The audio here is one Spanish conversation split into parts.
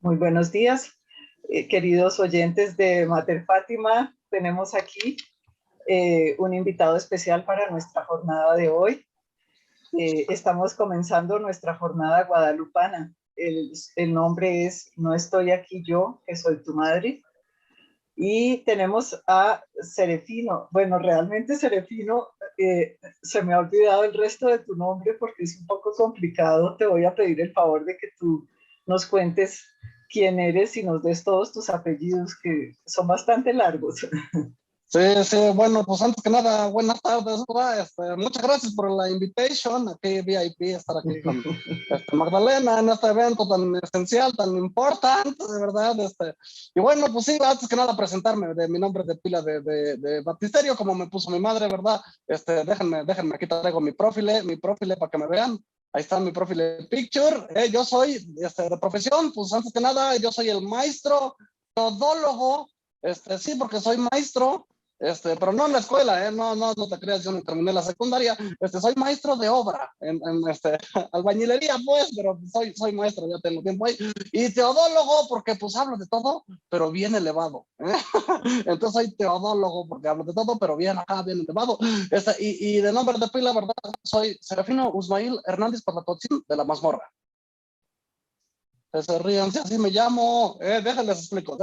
Muy buenos días, queridos oyentes de Mater Fátima. Tenemos aquí un invitado especial para nuestra jornada de hoy. Estamos comenzando nuestra jornada guadalupana. El nombre es No estoy aquí yo, que soy tu madre. Y tenemos a Serefino. Bueno, realmente Serefino, se me ha olvidado el resto de tu nombre porque es un poco complicado. Te voy a pedir el favor de que tú nos cuentes quién eres y nos des todos tus apellidos, que son bastante largos. Sí, sí, bueno, pues antes que nada, buenas tardes, ¿verdad? Muchas gracias por la invitation, aquí VIP, estar aquí con Magdalena en este evento tan esencial, tan importante, de verdad. Y bueno, pues sí, antes que nada presentarme de mi nombre de pila de baptisterio, como me puso mi madre, ¿verdad? Déjenme, aquí traigo mi profile para que me vean. Ahí está mi profile picture. Yo soy de profesión, pues antes que nada, yo soy el maestro todólogo, sí, porque soy maestro. Pero no en la escuela, no te creas, yo no terminé la secundaria. Soy maestro de obra en albañilería, pues, pero soy maestro, ya tengo tiempo ahí. Y teodólogo, porque pues hablo de todo, pero bien elevado. Entonces soy teodólogo porque hablo de todo, pero bien acá, bien elevado. Y de nombre de pila, ¿verdad? Soy Serafino Usmail Hernández Patatotzin de la Mazmorra. Se rían, si así me llamo. Déjenles explico.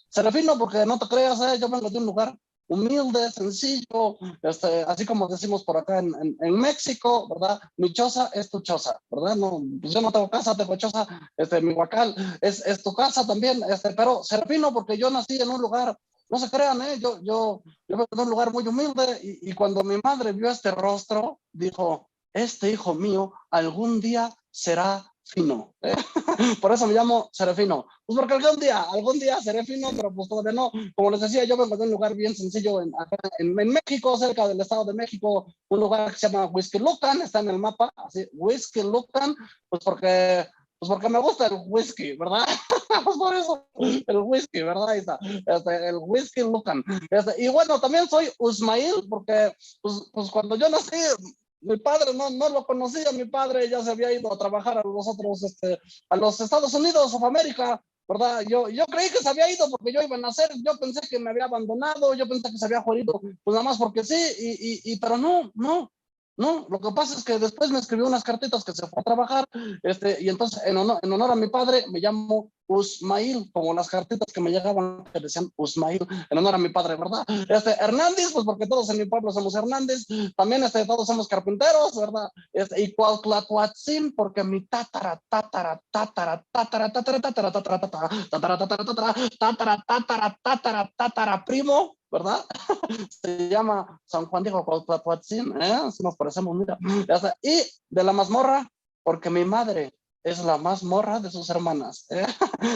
Serafino, porque no te creas, yo vengo de un lugar humilde, sencillo, así como decimos por acá en México, ¿verdad? Mi choza es tu choza, ¿verdad? No, pues yo no tengo casa, tengo choza, mi huacal es tu casa también, pero Serafino, porque yo nací en un lugar, no se crean, yo vengo de un lugar muy humilde y cuando mi madre vio este rostro, dijo, este hijo mío algún día será fino. Por eso me llamo Serafino. Pues porque algún día seré fino, pero pues todavía no. Como les decía, yo vengo de un lugar bien sencillo acá en México, cerca del Estado de México, un lugar que se llama Huixquilucan, está en el mapa, así, Huixquilucan, pues porque me gusta el whisky, ¿verdad? Pues por eso, el whisky, ¿verdad? Ahí está, el Huixquilucan. Y bueno, también soy Usmail, porque pues cuando yo nací, mi padre no lo conocía, mi padre ya se había ido a trabajar a los Estados Unidos of América, ¿verdad? Yo creí que se había ido porque yo iba a nacer, yo pensé que me había abandonado, yo pensé que se había jodido, pues nada más porque sí, pero no, lo que pasa es que después me escribió unas cartitas que se fue a trabajar, y entonces en honor a mi padre me llamo Usmail, como las cartitas que me llegaban que decían Usmail, en honor a mi padre, ¿verdad? Hernández, pues porque todos en mi pueblo somos Hernández, también todos somos carpinteros, ¿verdad? Y Cuauhtlacuatzin, porque mi tatara, tatara, tatara, tatara, tatara, tatara, tatara, tatara, tatara, tatara, tatara, tatara, tatara, tatara, tatara, primo, ¿verdad? Se llama San Juan Diego Cuauhtlacuatzin, si nos parecemos, mira. Y de la Mazmorra, porque mi madre es la más morra de sus hermanas.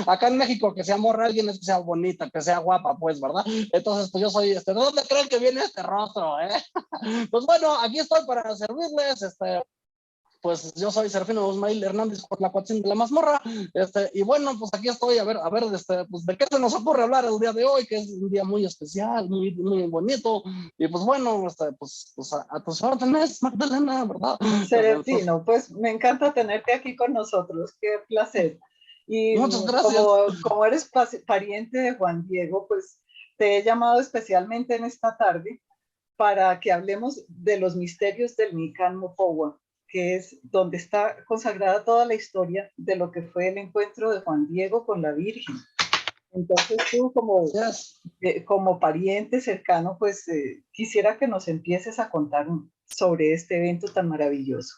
Acá en México, que sea morra alguien es que sea bonita, que sea guapa, pues, ¿verdad? Entonces, pues yo soy, ¿de dónde creen que viene este rostro, Pues bueno, aquí estoy para servirles, pues yo soy Serafino Usmail Hernández con la Cuatzin de la Mazmorra, y bueno, pues aquí estoy, a ver, pues de qué se nos ocurre hablar el día de hoy, que es un día muy especial, muy, muy bonito, y pues bueno, pues a tus órdenes, Magdalena, ¿verdad? Entonces, Serefino, pues me encanta tenerte aquí con nosotros, qué placer. Y muchas gracias. como eres pariente de Juan Diego, pues te he llamado especialmente en esta tarde para que hablemos de los misterios del Nican Mopowa, que es donde está consagrada toda la historia de lo que fue el encuentro de Juan Diego con la Virgen. Entonces tú Yes. como pariente cercano, pues quisiera que nos empieces a contar sobre este evento tan maravilloso.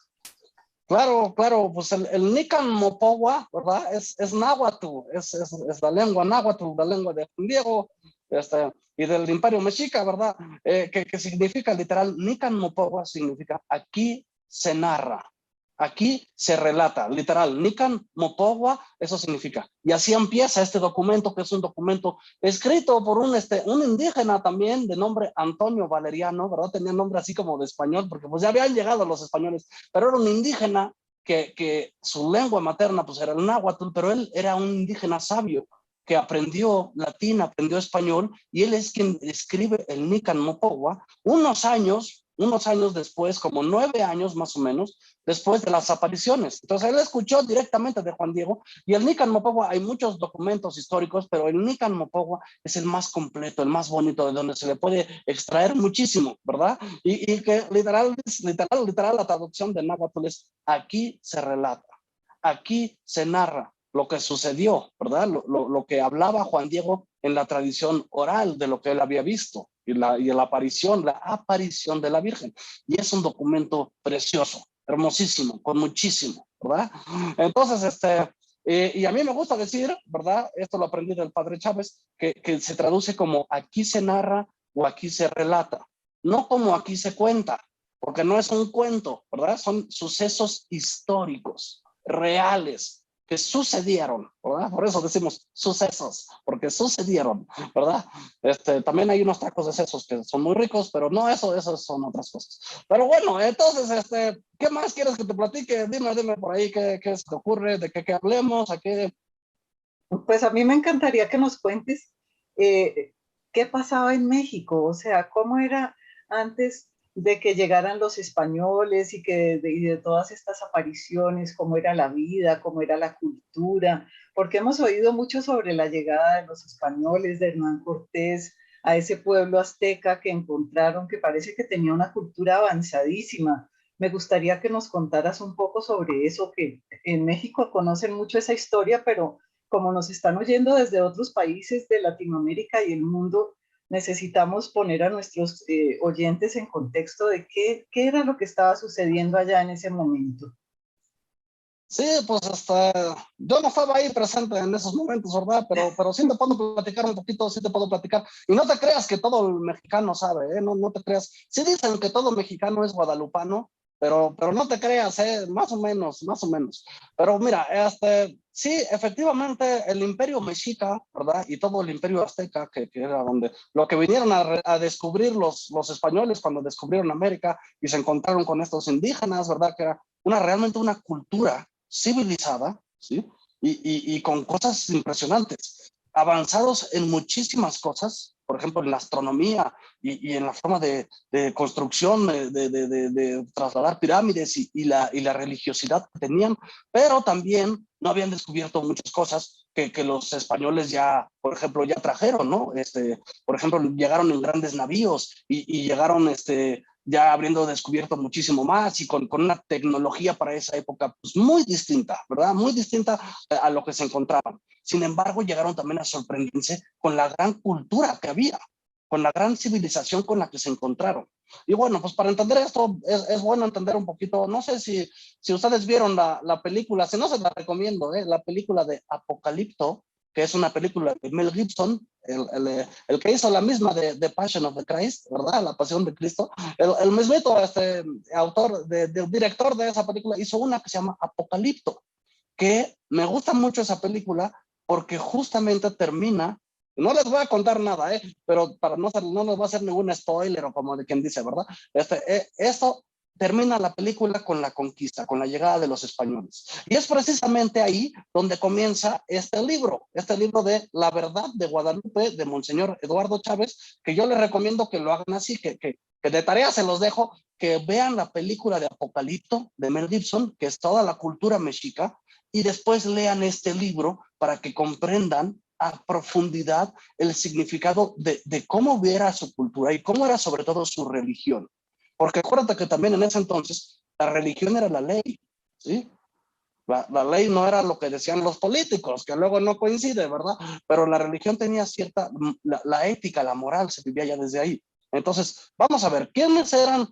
Claro, pues el Nican Mopowa, ¿verdad? Es náhuatl, es la lengua náhuatl, la lengua de Juan Diego, y del Imperio Mexica, ¿verdad? Que significa literal, Nican Mopowa significa aquí se narra, aquí se relata, literal, Nican Mopowa, eso significa. Y así empieza este documento, que es un documento escrito por un indígena también de nombre Antonio Valeriano, ¿verdad? Tenía nombre así como de español, porque pues ya habían llegado los españoles, pero era un indígena que su lengua materna pues era el náhuatl, pero él era un indígena sabio que aprendió latín, aprendió español, y él es quien escribe el Nican Mopowa unos años unos años después, como 9 años más o menos, después de las apariciones. Entonces él escuchó directamente de Juan Diego, y el Nican Mopogua, hay muchos documentos históricos, pero el Nican Mopogua es el más completo, el más bonito, de donde se le puede extraer muchísimo, ¿verdad? Y que literal, la traducción de náhuatl es: aquí se relata, aquí se narra lo que sucedió, ¿verdad? Lo que hablaba Juan Diego en la tradición oral de lo que él había visto, y la aparición de la Virgen. Y es un documento precioso, hermosísimo, con muchísimo, ¿verdad? Entonces, y a mí me gusta decir, ¿verdad? Esto lo aprendí del padre Chávez, que se traduce como aquí se narra o aquí se relata, no como aquí se cuenta, porque no es un cuento, ¿verdad? Son sucesos históricos, reales, que sucedieron, ¿verdad? Por eso decimos sucesos, porque sucedieron, ¿verdad? También hay unos tacos de sesos que son muy ricos, pero no, eso son otras cosas. Pero bueno, entonces, ¿qué más quieres que te platique? Dime por ahí qué se te ocurre, de qué hablemos, a qué. Pues a mí me encantaría que nos cuentes qué pasaba en México, o sea, cómo era antes de que llegaran los españoles y de todas estas apariciones, cómo era la vida, cómo era la cultura, porque hemos oído mucho sobre la llegada de los españoles, de Hernán Cortés, a ese pueblo azteca que encontraron, que parece que tenía una cultura avanzadísima. Me gustaría que nos contaras un poco sobre eso, que en México conocen mucho esa historia, pero como nos están oyendo desde otros países de Latinoamérica y el mundo, necesitamos poner a nuestros oyentes en contexto de qué era lo que estaba sucediendo allá en ese momento. Sí, pues yo no estaba ahí presente en esos momentos, ¿verdad? Pero sí te puedo platicar un poquito, sí te puedo platicar. Y no te creas que todo el mexicano sabe, ¿eh? No te creas. Sí dicen que todo mexicano es guadalupano, pero no te creas, ¿eh? Más o menos, más o menos. Pero mira, sí, efectivamente, el imperio mexica, ¿verdad? Y todo el imperio azteca, que era donde lo que vinieron a descubrir los españoles cuando descubrieron América y se encontraron con estos indígenas, ¿verdad? Que era realmente una cultura civilizada, ¿sí? Y con cosas impresionantes, avanzados en muchísimas cosas, por ejemplo, en la astronomía y en la forma de construcción, de trasladar pirámides y la religiosidad que tenían, pero también no habían descubierto muchas cosas que los españoles ya, por ejemplo, ya trajeron, ¿no? Por ejemplo, llegaron en grandes navíos y llegaron, ya habiendo descubierto muchísimo más y con una tecnología para esa época pues muy distinta, ¿verdad? Muy distinta a lo que se encontraban. Sin embargo, llegaron también a sorprenderse con la gran cultura que había, con la gran civilización con la que se encontraron. Y bueno, pues para entender esto es bueno entender un poquito, no sé si ustedes vieron la película, si no se la recomiendo, la película de Apocalipto, que es una película de Mel Gibson, el que hizo la misma de Passion of the Christ, ¿verdad? La Pasión de Cristo. El mismito autor, director de esa película, hizo una que se llama Apocalipto, que me gusta mucho esa película porque justamente termina, no les voy a contar nada, pero para no les voy a hacer ningún spoiler o como de quien dice, ¿verdad? Esto termina la película con la conquista, con la llegada de los españoles. Y es precisamente ahí donde comienza este libro de La Verdad de Guadalupe, de Monseñor Eduardo Chávez, que yo les recomiendo que lo hagan así, que de tarea se los dejo, que vean la película de Apocalipto de Mel Gibson, que es toda la cultura mexica, y después lean este libro para que comprendan a profundidad el significado de cómo era su cultura y cómo era sobre todo su religión. Porque acuérdate que también en ese entonces la religión era la ley, ¿sí? La ley no era lo que decían los políticos, que luego no coincide, ¿verdad? Pero la religión tenía cierta, la ética, la moral se vivía ya desde ahí. Entonces, vamos a ver, ¿quiénes eran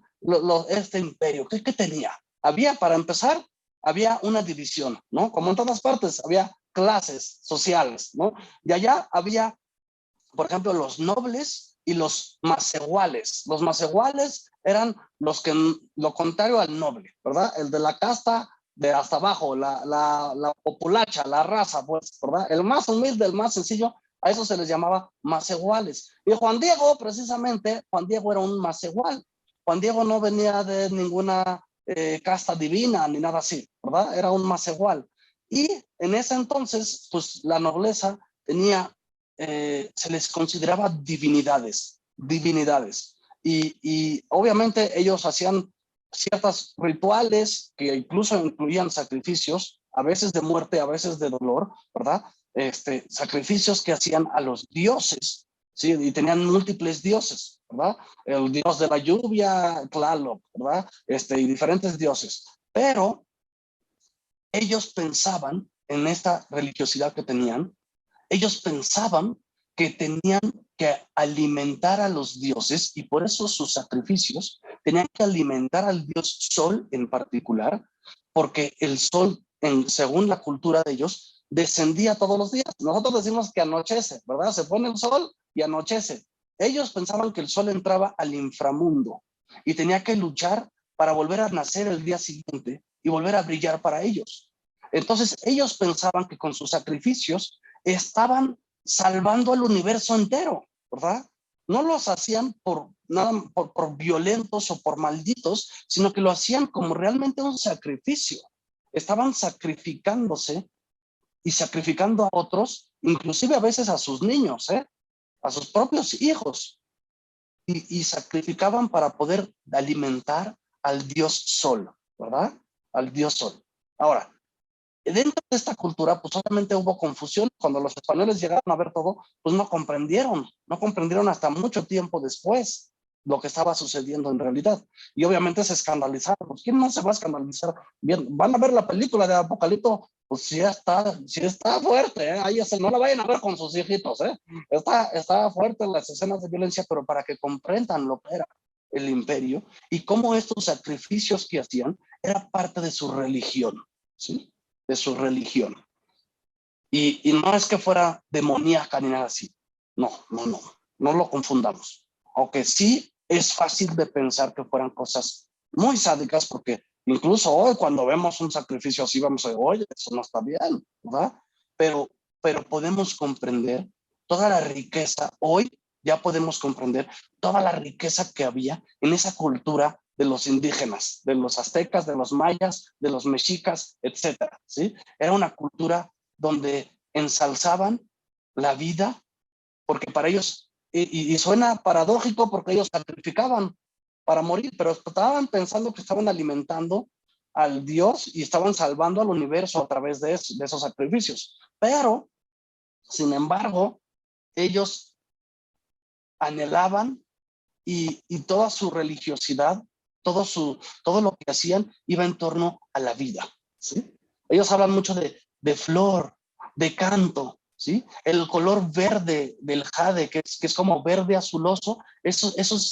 este imperio? ¿Qué tenía? Había, para empezar, había una división, ¿no? Como en todas partes, había clases sociales, ¿no? Y allá había, por ejemplo, los nobles y los macehuales. Los macehuales eran lo contrario al noble, ¿verdad? El de la casta de hasta abajo, la populacha, la raza, pues, ¿verdad? El más humilde, el más sencillo, a eso se les llamaba macehuales. Y Juan Diego, precisamente, Juan Diego era un macehual. Juan Diego no venía de ninguna casta divina ni nada así, ¿verdad? Era un macehual. Y en ese entonces, pues la nobleza tenía, se les consideraba divinidades. y obviamente ellos hacían ciertos rituales que incluso incluían sacrificios, a veces de muerte, a veces de dolor, ¿verdad? Sacrificios que hacían a los dioses, ¿sí? Y tenían múltiples dioses, ¿verdad? El dios de la lluvia, Tlaloc, ¿verdad? Y diferentes dioses. Pero ellos pensaban en esta religiosidad que tenían, ellos pensaban que tenían que alimentar a los dioses y por eso sus sacrificios tenían que alimentar al dios Sol en particular, porque el Sol, según la cultura de ellos, descendía todos los días. Nosotros decimos que anochece, ¿verdad? Se pone el sol y anochece. Ellos pensaban que el sol entraba al inframundo y tenía que luchar para volver a nacer el día siguiente y volver a brillar para ellos. Entonces ellos pensaban que con sus sacrificios estaban salvando al universo entero, ¿verdad? No los hacían por nada, por violentos o por malditos, sino que lo hacían como realmente un sacrificio. Estaban sacrificándose y sacrificando a otros, inclusive a veces a sus niños, a sus propios hijos, y sacrificaban para poder alimentar al dios Sol, ¿verdad? Al dios Sol. Ahora, dentro de esta cultura, pues obviamente hubo confusión. Cuando los españoles llegaron a ver todo, pues no comprendieron hasta mucho tiempo después lo que estaba sucediendo en realidad. Y obviamente se escandalizaron. Pues, ¿quién no se va a escandalizar? Bien, van a ver la película de Apocalipto, pues sí está fuerte, ¿eh? Ahí no la vayan a ver con sus hijitos, ¿eh? Está fuerte las escenas de violencia, pero para que comprendan lo que era el imperio y cómo estos sacrificios que hacían era parte de su religión, ¿sí? De su religión. Y no es que fuera demoníaca ni nada así. No lo confundamos. Aunque sí es fácil de pensar que fueran cosas muy sádicas, porque incluso hoy cuando vemos un sacrificio así vamos a decir, oye, eso no está bien, ¿verdad? Pero podemos comprender toda la riqueza, hoy ya podemos comprender toda la riqueza que había en esa cultura de los indígenas, de los aztecas, de los mayas, de los mexicas, etcétera, ¿sí? Era una cultura donde ensalzaban la vida, porque para ellos, y suena paradójico porque ellos sacrificaban para morir, pero estaban pensando que estaban alimentando al Dios y estaban salvando al universo a través de esos sacrificios. Pero, sin embargo, ellos anhelaban y toda su religiosidad, todo lo que hacían iba en torno a la vida, ¿sí? Ellos hablan mucho de flor, de canto, ¿sí? El color verde del jade, que es como verde azuloso,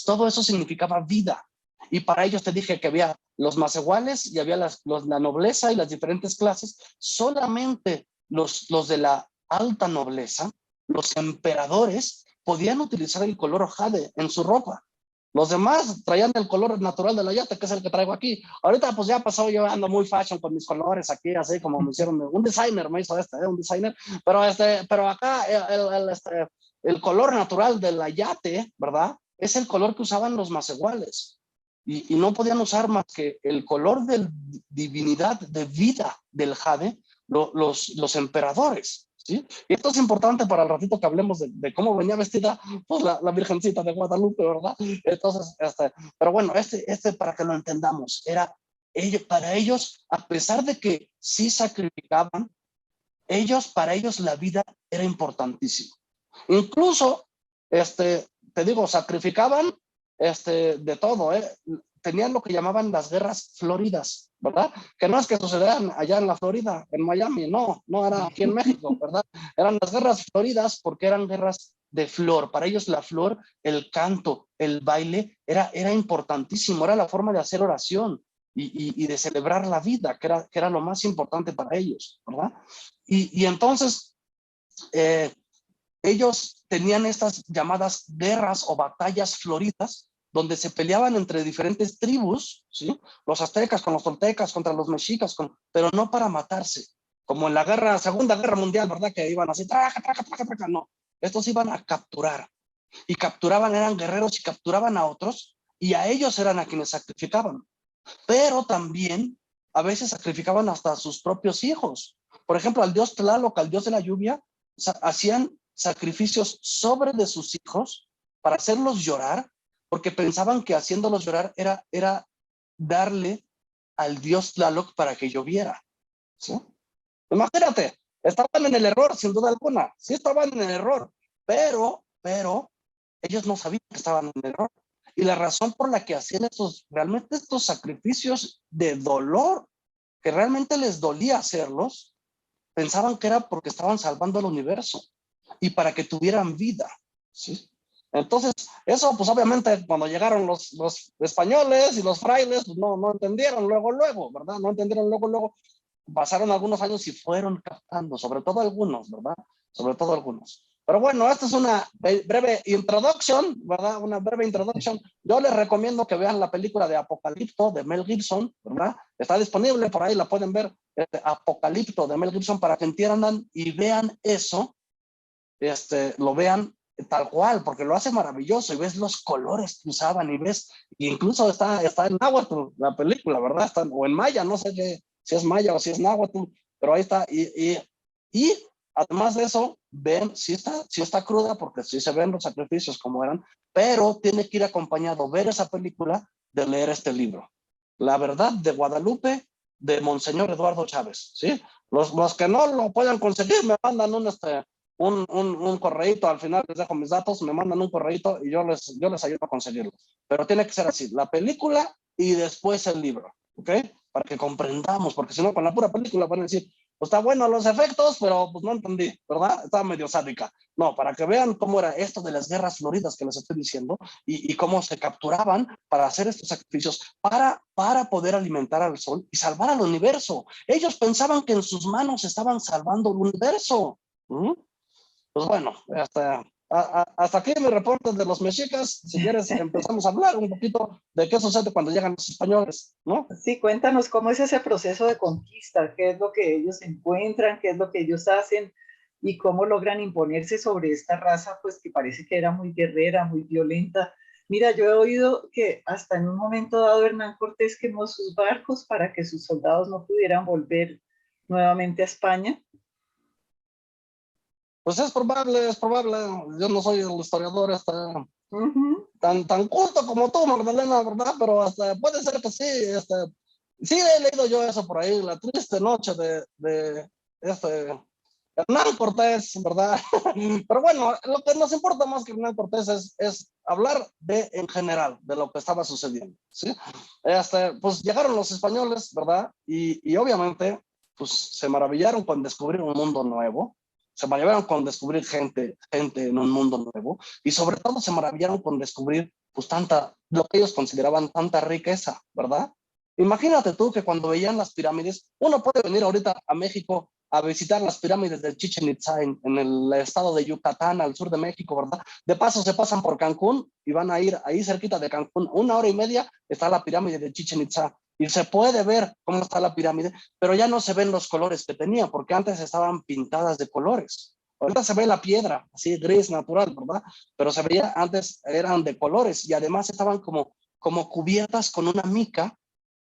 todo eso significaba vida. Y para ellos te dije que había los macehuales y había la nobleza y las diferentes clases. Solamente los de la alta nobleza, los emperadores, podían utilizar el color jade en su ropa. Los demás traían el color natural de la yate, que es el que traigo aquí. Ahorita pues ya pasó, yo ando muy fashion con mis colores aquí, así como me hicieron, un designer me hizo un designer, pero acá el color natural de la yate, ¿verdad? Es el color que usaban los macehuales. Y no podían usar más que el color de divinidad, de vida del jade, los emperadores. ¿Sí? Y esto es importante para el ratito que hablemos de cómo venía vestida pues, la Virgencita de Guadalupe, ¿verdad? Entonces, pero bueno, para que lo entendamos, para ellos, a pesar de que sí sacrificaban, para ellos la vida era importantísima. Incluso, te digo, sacrificaban de todo, tenían lo que llamaban las guerras floridas, ¿verdad? Que no es que sucedieran allá en la Florida, en Miami, no era aquí en México, ¿verdad? Eran las guerras floridas porque eran guerras de flor. Para ellos la flor, el canto, el baile, era importantísimo, era la forma de hacer oración y de celebrar la vida, que era lo más importante para ellos, ¿verdad? Y entonces, ellos tenían estas llamadas guerras o batallas floridas, donde se peleaban entre diferentes tribus, ¿sí? Los aztecas con los toltecas contra los mexicas, pero no para matarse, como en la Segunda Guerra Mundial, ¿verdad? Que iban así, traca, no. Estos iban a capturar, y eran guerreros y capturaban a otros, y a ellos eran a quienes sacrificaban. Pero también a veces sacrificaban hasta a sus propios hijos. Por ejemplo, al dios Tlaloc, al dios de la lluvia, hacían sacrificios sobre de sus hijos para hacerlos llorar, porque pensaban que haciéndolos llorar era darle al dios Tlaloc para que lloviera, ¿sí? Imagínate, estaban en el error, sin duda alguna, sí estaban en el error, pero ellos no sabían que estaban en el error. Y la razón por la que hacían realmente estos sacrificios de dolor, que realmente les dolía hacerlos, pensaban que era porque estaban salvando el universo y para que tuvieran vida, ¿sí? Entonces, eso, pues obviamente, cuando llegaron los españoles y los frailes, pues no entendieron luego, ¿verdad? No entendieron luego. Pasaron algunos años y fueron captando, sobre todo algunos, ¿verdad? Sobre todo algunos. Pero bueno, esta es una breve introduction, ¿verdad? Una breve introduction. Yo les recomiendo que vean la película de Apocalipto de Mel Gibson, ¿verdad? Está disponible por ahí, la pueden ver. Apocalipto de Mel Gibson, para que entiendan y vean eso, lo vean tal cual, porque lo hace maravilloso y ves los colores que usaban y ves, incluso está en náhuatl la película, ¿verdad? O en maya, no sé si es maya o si es náhuatl, pero ahí está. Y además de eso, ven, sí está cruda, porque sí se ven los sacrificios como eran, pero tiene que ir acompañado ver esa película de leer este libro. La verdad de Guadalupe, de Monseñor Eduardo Chávez, ¿sí? Los que no lo puedan conseguir me mandan un correíto, al final les dejo mis datos, me mandan un correíto y yo les ayudo a conseguirlo. Pero tiene que ser así, la película y después el libro, ¿ok? Para que comprendamos, porque si no, con la pura película van a decir, pues está bueno los efectos, pero pues no entendí, ¿verdad? Estaba medio sádica. No, para que vean cómo era esto de las guerras floridas que les estoy diciendo y cómo se capturaban para hacer estos sacrificios, para poder alimentar al sol y salvar al universo. Ellos pensaban que en sus manos estaban salvando el universo. ¿Mm? Pues bueno, hasta aquí mi reporte de los mexicas. Si quieres, empezamos a hablar un poquito de qué sucede cuando llegan los españoles, ¿no? Sí, cuéntanos cómo es ese proceso de conquista, qué es lo que ellos encuentran, qué es lo que ellos hacen y cómo logran imponerse sobre esta raza, pues que parece que era muy guerrera, muy violenta. Mira, yo he oído que hasta en un momento dado Hernán Cortés quemó sus barcos para que sus soldados no pudieran volver nuevamente a España. Pues es probable. Yo no soy el historiador tan culto como tú, Magdalena, ¿verdad? Pero hasta puede ser que sí. Sí he leído yo eso por ahí, la triste noche de Hernán Cortés, ¿verdad? Pero bueno, lo que nos importa más que Hernán Cortés es hablar en general, de lo que estaba sucediendo, ¿sí? Pues llegaron los españoles, ¿verdad? Y obviamente, pues se maravillaron con descubrir un mundo nuevo, se maravillaron con descubrir gente en un mundo nuevo, y sobre todo se maravillaron con descubrir, pues lo que ellos consideraban tanta riqueza, ¿verdad? Imagínate tú que cuando veían las pirámides, uno puede venir ahorita a México a visitar las pirámides de Chichen Itza en el estado de Yucatán, al sur de México, ¿verdad? De paso se pasan por Cancún y van a ir ahí cerquita de Cancún, 1 hora y media está la pirámide de Chichen Itza y se puede ver cómo está la pirámide, pero ya no se ven los colores que tenía, porque antes estaban pintadas de colores. Ahorita se ve la piedra, así gris natural, ¿verdad? Pero se veía antes, eran de colores y además estaban como cubiertas con una mica,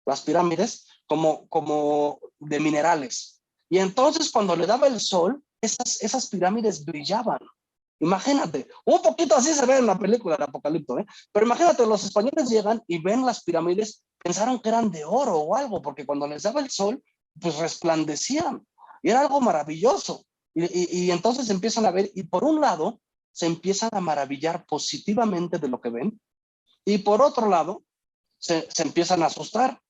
las pirámides, como de minerales. Y entonces cuando le daba el sol, esas pirámides brillaban. Imagínate, un poquito así se ve en la película de Apocalipto, ¿eh? Pero imagínate, los españoles llegan y ven las pirámides, pensaron que eran de oro o algo, porque cuando les daba el sol, pues resplandecían. Y era algo maravilloso. Y entonces empiezan a ver, y por un lado, se empiezan a maravillar positivamente de lo que ven, y por otro lado, se empiezan a asustar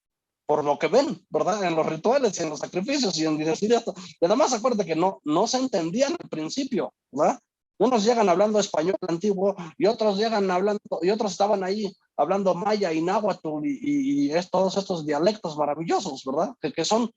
por lo que ven, ¿verdad? En los rituales, en los sacrificios y en decir esto. Y además acuérdate que no se entendían al principio, ¿verdad? Unos llegan hablando español antiguo y otros llegan hablando, y otros estaban ahí hablando maya y náhuatl y todos estos dialectos maravillosos, ¿verdad? Que son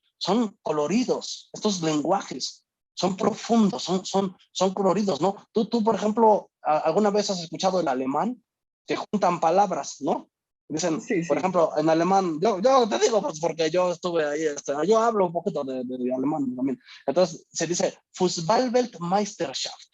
coloridos, estos lenguajes son profundos, son coloridos, ¿no? Tú, por ejemplo, ¿alguna vez has escuchado el alemán? Que juntan palabras, ¿no? Dicen, Sí, por sí. ejemplo, en alemán, yo te digo, pues porque yo estuve ahí, yo hablo un poquito de alemán también. Entonces se dice Fußball-Weltmeisterschaft.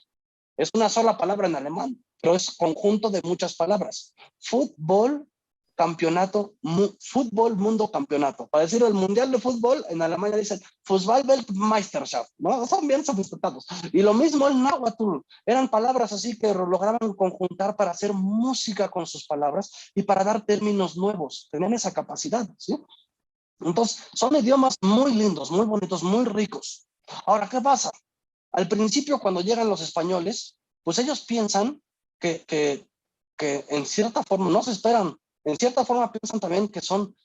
Es una sola palabra en alemán, pero es conjunto de muchas palabras. Fútbol, campeonato, fútbol mundo campeonato. Para decir el mundial de fútbol, en Alemania dicen Fußball-Weltmeisterschaft, ¿no? Son bien sofisticados. Y lo mismo el náhuatl, eran palabras así que lograban conjuntar para hacer música con sus palabras y para dar términos nuevos. Tenían esa capacidad, ¿sí? Entonces, son idiomas muy lindos, muy bonitos, muy ricos. Ahora, ¿qué pasa? Al principio, cuando llegan los españoles, pues ellos piensan que en cierta forma, no se esperan, en cierta forma piensan también que son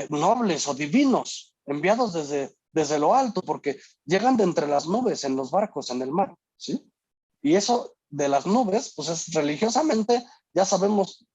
nobles o divinos, enviados desde lo alto, porque llegan de entre las nubes en los barcos, en el mar, ¿sí? Y eso de las nubes, pues es religiosamente, ya sabemos,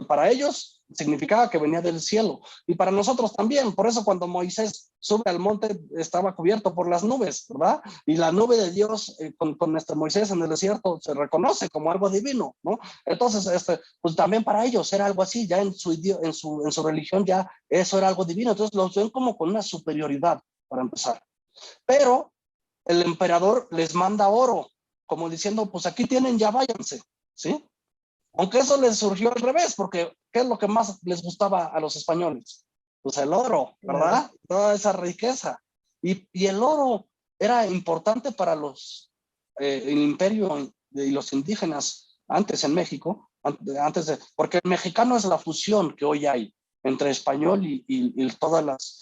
para ellos significaba que venía del cielo. Y para nosotros también. Por eso cuando Moisés sube al monte, estaba cubierto por las nubes, ¿verdad? Y la nube de Dios con Moisés en el desierto se reconoce como algo divino, ¿no? Entonces, pues también para ellos era algo así, ya en su religión ya eso era algo divino. Entonces los ven como con una superioridad, para empezar. Pero el emperador les manda oro, como diciendo, pues aquí tienen, ya váyanse, ¿sí? Aunque eso les surgió al revés, porque ¿qué es lo que más les gustaba a los españoles? Pues el oro, ¿verdad? Toda esa riqueza. Y el oro era importante para el imperio y los indígenas antes en México, porque el mexicano es la fusión que hoy hay entre español y todas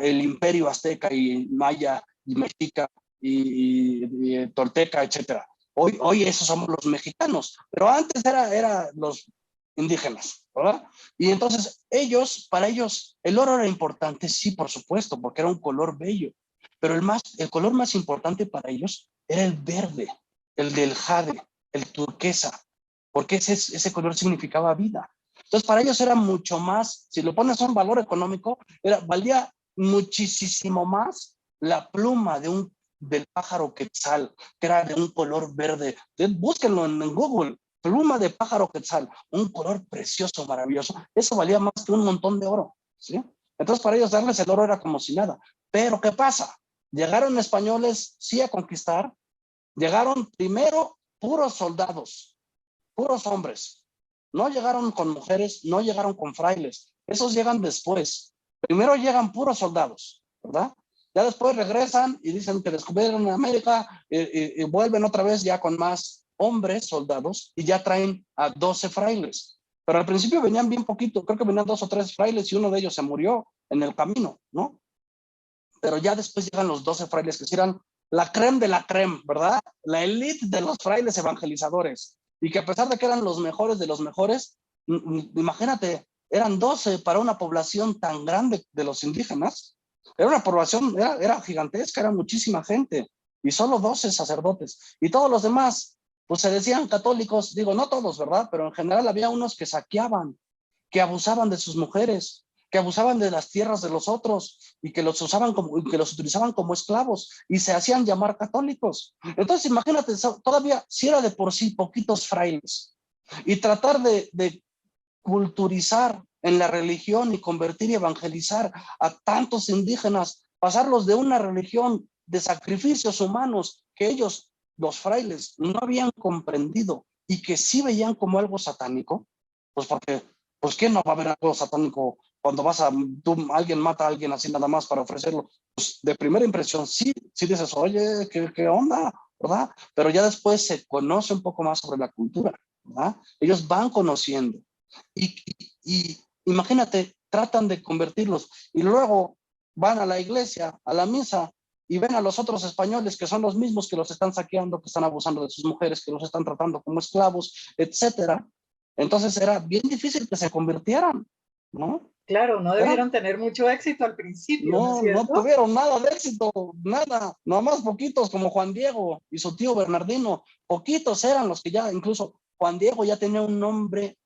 el imperio azteca y maya y mexica y tolteca, etcétera. Hoy esos somos los mexicanos, pero antes era los indígenas, ¿verdad? Y entonces para ellos, el oro era importante, sí, por supuesto, porque era un color bello, pero el color más importante para ellos era el verde, el del jade, el turquesa, porque ese color significaba vida. Entonces para ellos era mucho más, si lo pones a un valor económico, valía muchísimo más la pluma del pájaro quetzal, que era de un color verde. Búsquenlo en Google, pluma de pájaro quetzal, un color precioso, maravilloso. Eso valía más que un montón de oro, ¿sí? Entonces para ellos darles el oro era como si nada. Pero ¿qué pasa? Llegaron españoles, sí, a conquistar. Llegaron primero puros soldados, puros hombres. No llegaron con mujeres, no llegaron con frailes. Esos llegan después. Primero llegan puros soldados, ¿verdad? Ya después regresan y dicen que descubrieron América y vuelven otra vez ya con más hombres, soldados, y ya traen a 12 frailes. Pero al principio venían bien poquito, creo que venían 2 o 3 frailes y uno de ellos se murió en el camino, ¿no? Pero ya después llegan los 12 frailes que eran la creme de la creme, ¿verdad? La élite de los frailes evangelizadores. Y que a pesar de que eran los mejores de los mejores, imagínate, eran 12 para una población tan grande de los indígenas. Era una población, era gigantesca, era muchísima gente. Y solo 12 sacerdotes. Y todos los demás, pues se decían católicos, digo, no todos, ¿verdad? Pero en general había unos que saqueaban, que abusaban de sus mujeres, que abusaban de las tierras de los otros y que los utilizaban como esclavos y se hacían llamar católicos. Entonces imagínate, todavía si era de por sí poquitos frailes y tratar de culturizar en la religión y convertir y evangelizar a tantos indígenas, pasarlos de una religión de sacrificios humanos que ellos, los frailes, no habían comprendido y que sí veían como algo satánico, pues porque, pues ¿quién no va a ver algo satánico cuando alguien mata a alguien así nada más para ofrecerlo? Pues de primera impresión sí dices, oye, ¿qué onda? ¿Verdad? Pero ya después se conoce un poco más sobre la cultura, ¿verdad? Ellos van conociendo y imagínate, tratan de convertirlos y luego van a la iglesia, a la misa y ven a los otros españoles que son los mismos que los están saqueando, que están abusando de sus mujeres, que los están tratando como esclavos, etcétera. Entonces era bien difícil que se convirtieran, ¿no? Claro, no debieron tener mucho éxito al principio, ¿no es No cierto? tuvieron nada de éxito, nada, nomás poquitos como Juan Diego y su tío Bernardino, poquitos eran los que ya, incluso Juan Diego ya tenía un nombre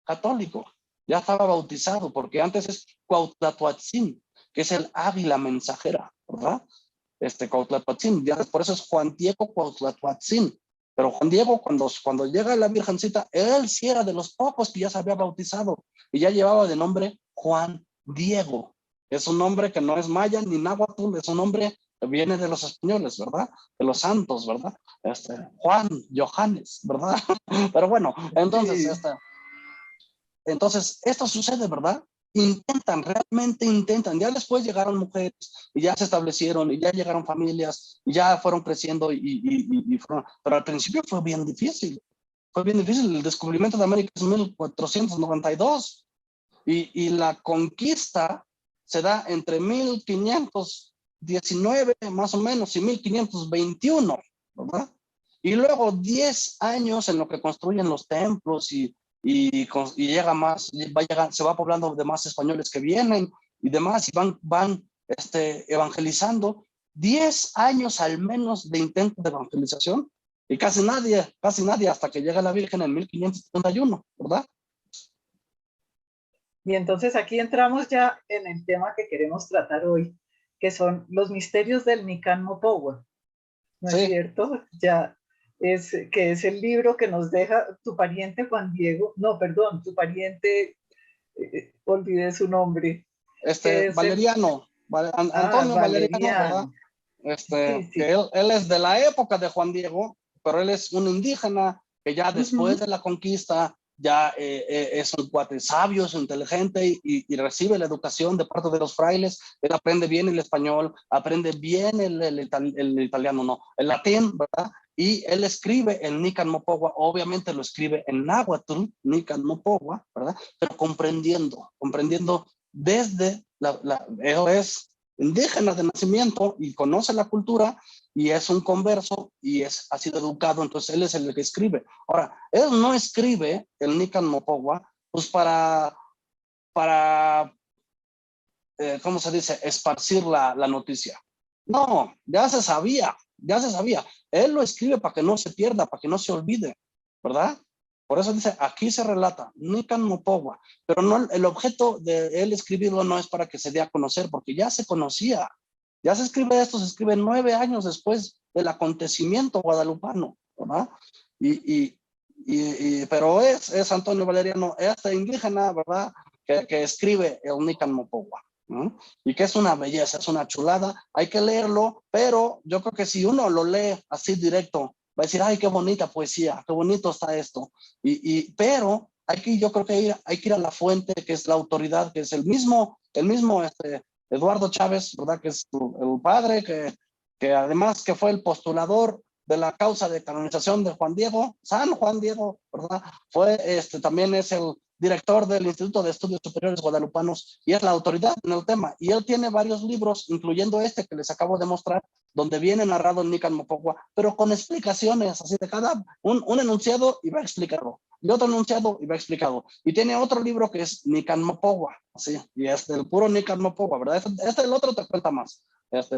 católico, ya estaba bautizado, porque antes es Cuauhtlatoatzin, que es el águila mensajera, ¿verdad? Cuauhtlatoatzin, ya por eso es Juan Diego Cuauhtlatoatzin. Pero Juan Diego, cuando llega la Virgencita, él sí era de los pocos que ya se había bautizado y ya llevaba de nombre Juan Diego. Es un nombre que no es maya ni náhuatl, es un nombre que viene de los españoles, ¿verdad? De los santos, ¿verdad? Juan, Johannes, ¿verdad? Pero bueno, entonces, Sí. Entonces, esto sucede, ¿verdad? Intentan, realmente intentan. Ya después llegaron mujeres y ya se establecieron y ya llegaron familias y ya fueron creciendo y fueron, pero al principio fue bien difícil. Fue bien difícil. El descubrimiento de América es 1492 y la conquista se da entre 1519 más o menos y 1521, ¿verdad? Y luego 10 años en lo que construyen los templos y llega más, se va poblando de más españoles que vienen y demás, y van evangelizando. 10 años al menos de intento de evangelización, y casi nadie hasta que llega la Virgen en 1571, ¿verdad? Y entonces aquí entramos ya en el tema que queremos tratar hoy, que son los misterios del Nican Mopohua, ¿no es Sí. cierto? Ya que es el libro que nos deja tu pariente Juan Diego, no, perdón, tu pariente, olvidé su nombre, que es el, Valeriano, Antonio Valeriano, ¿verdad? Valeriano. Sí, Que sí. él es de la época de Juan Diego, pero él es un indígena que ya después Ujú. de la conquista ya es un cuate sabio, es inteligente y recibe la educación de parte de los frailes. Él aprende bien el español, aprende bien el italiano, no, el latín, ¿verdad? Y él escribe el Nican Mopohua, obviamente lo escribe en náhuatl, Nican Mopohua, ¿verdad? Pero comprendiendo desde él es indígena de nacimiento y conoce la cultura y es un converso y ha sido educado, entonces él es el que escribe. Ahora, él no escribe el Nican Mopohua pues para ¿cómo se dice? Esparcir la noticia. No, ya se sabía. Él lo escribe para que no se pierda, para que no se olvide, ¿verdad? Por eso dice, aquí se relata, Nican Mopohua, pero no, el objeto de él escribirlo no es para que se dé a conocer, porque ya se conocía. Ya se escribe esto, se escribe 9 años después del acontecimiento guadalupano, ¿verdad? Y, pero es Antonio Valeriano, este indígena, ¿verdad? Que escribe el Nican Mopohua. ¿No? Y que es una belleza, es una chulada, hay que leerlo, pero yo creo que si uno lo lee así directo, va a decir, ay, qué bonita poesía, qué bonito está esto, pero yo creo que hay que ir a la fuente, que es la autoridad, que es el mismo Eduardo Chávez, ¿verdad? Que es el padre, que además que fue el postulador de la causa de canonización de Juan Diego, San Juan Diego, ¿verdad? También es el director del Instituto de Estudios Superiores Guadalupanos y es la autoridad en el tema. Y él tiene varios libros, incluyendo este que les acabo de mostrar, donde viene narrado en Nican Mopohua, pero con explicaciones, así de un enunciado y va explicado, y otro enunciado y va explicado. Y tiene otro libro que es Nican Mopohua, así, y es del puro Nican Mopohua, ¿verdad? El otro te cuenta más.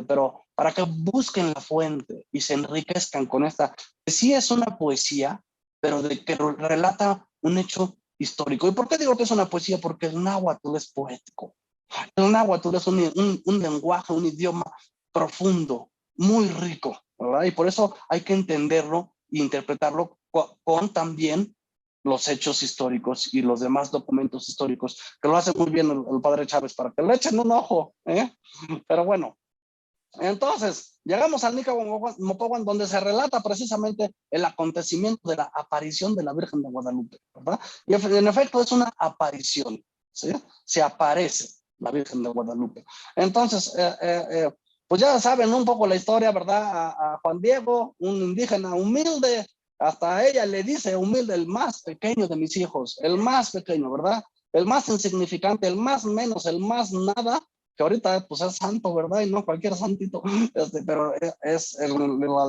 Pero para que busquen la fuente y se enriquezcan con esta, que sí es una poesía, pero de que relata un hecho histórico. ¿Y por qué digo que es una poesía? Porque el náhuatl es poético. El náhuatl es un lenguaje, un idioma profundo, muy rico, ¿verdad? Y por eso hay que entenderlo e interpretarlo con también los hechos históricos y los demás documentos históricos, que lo hace muy bien el padre Chávez, para que le echen un ojo, ¿eh? Pero bueno, entonces, llegamos al Nican Mopohua, donde se relata precisamente el acontecimiento de la aparición de la Virgen de Guadalupe, ¿verdad? Y en efecto es una aparición, ¿sí? Se aparece la Virgen de Guadalupe. Entonces, pues ya saben un poco la historia, ¿verdad? A Juan Diego, un indígena humilde, hasta ella le dice humilde, el más pequeño de mis hijos, el más pequeño, ¿verdad? El más insignificante, el más menos, el más nada, que ahorita pues es santo, ¿verdad? Y no cualquier santito, pero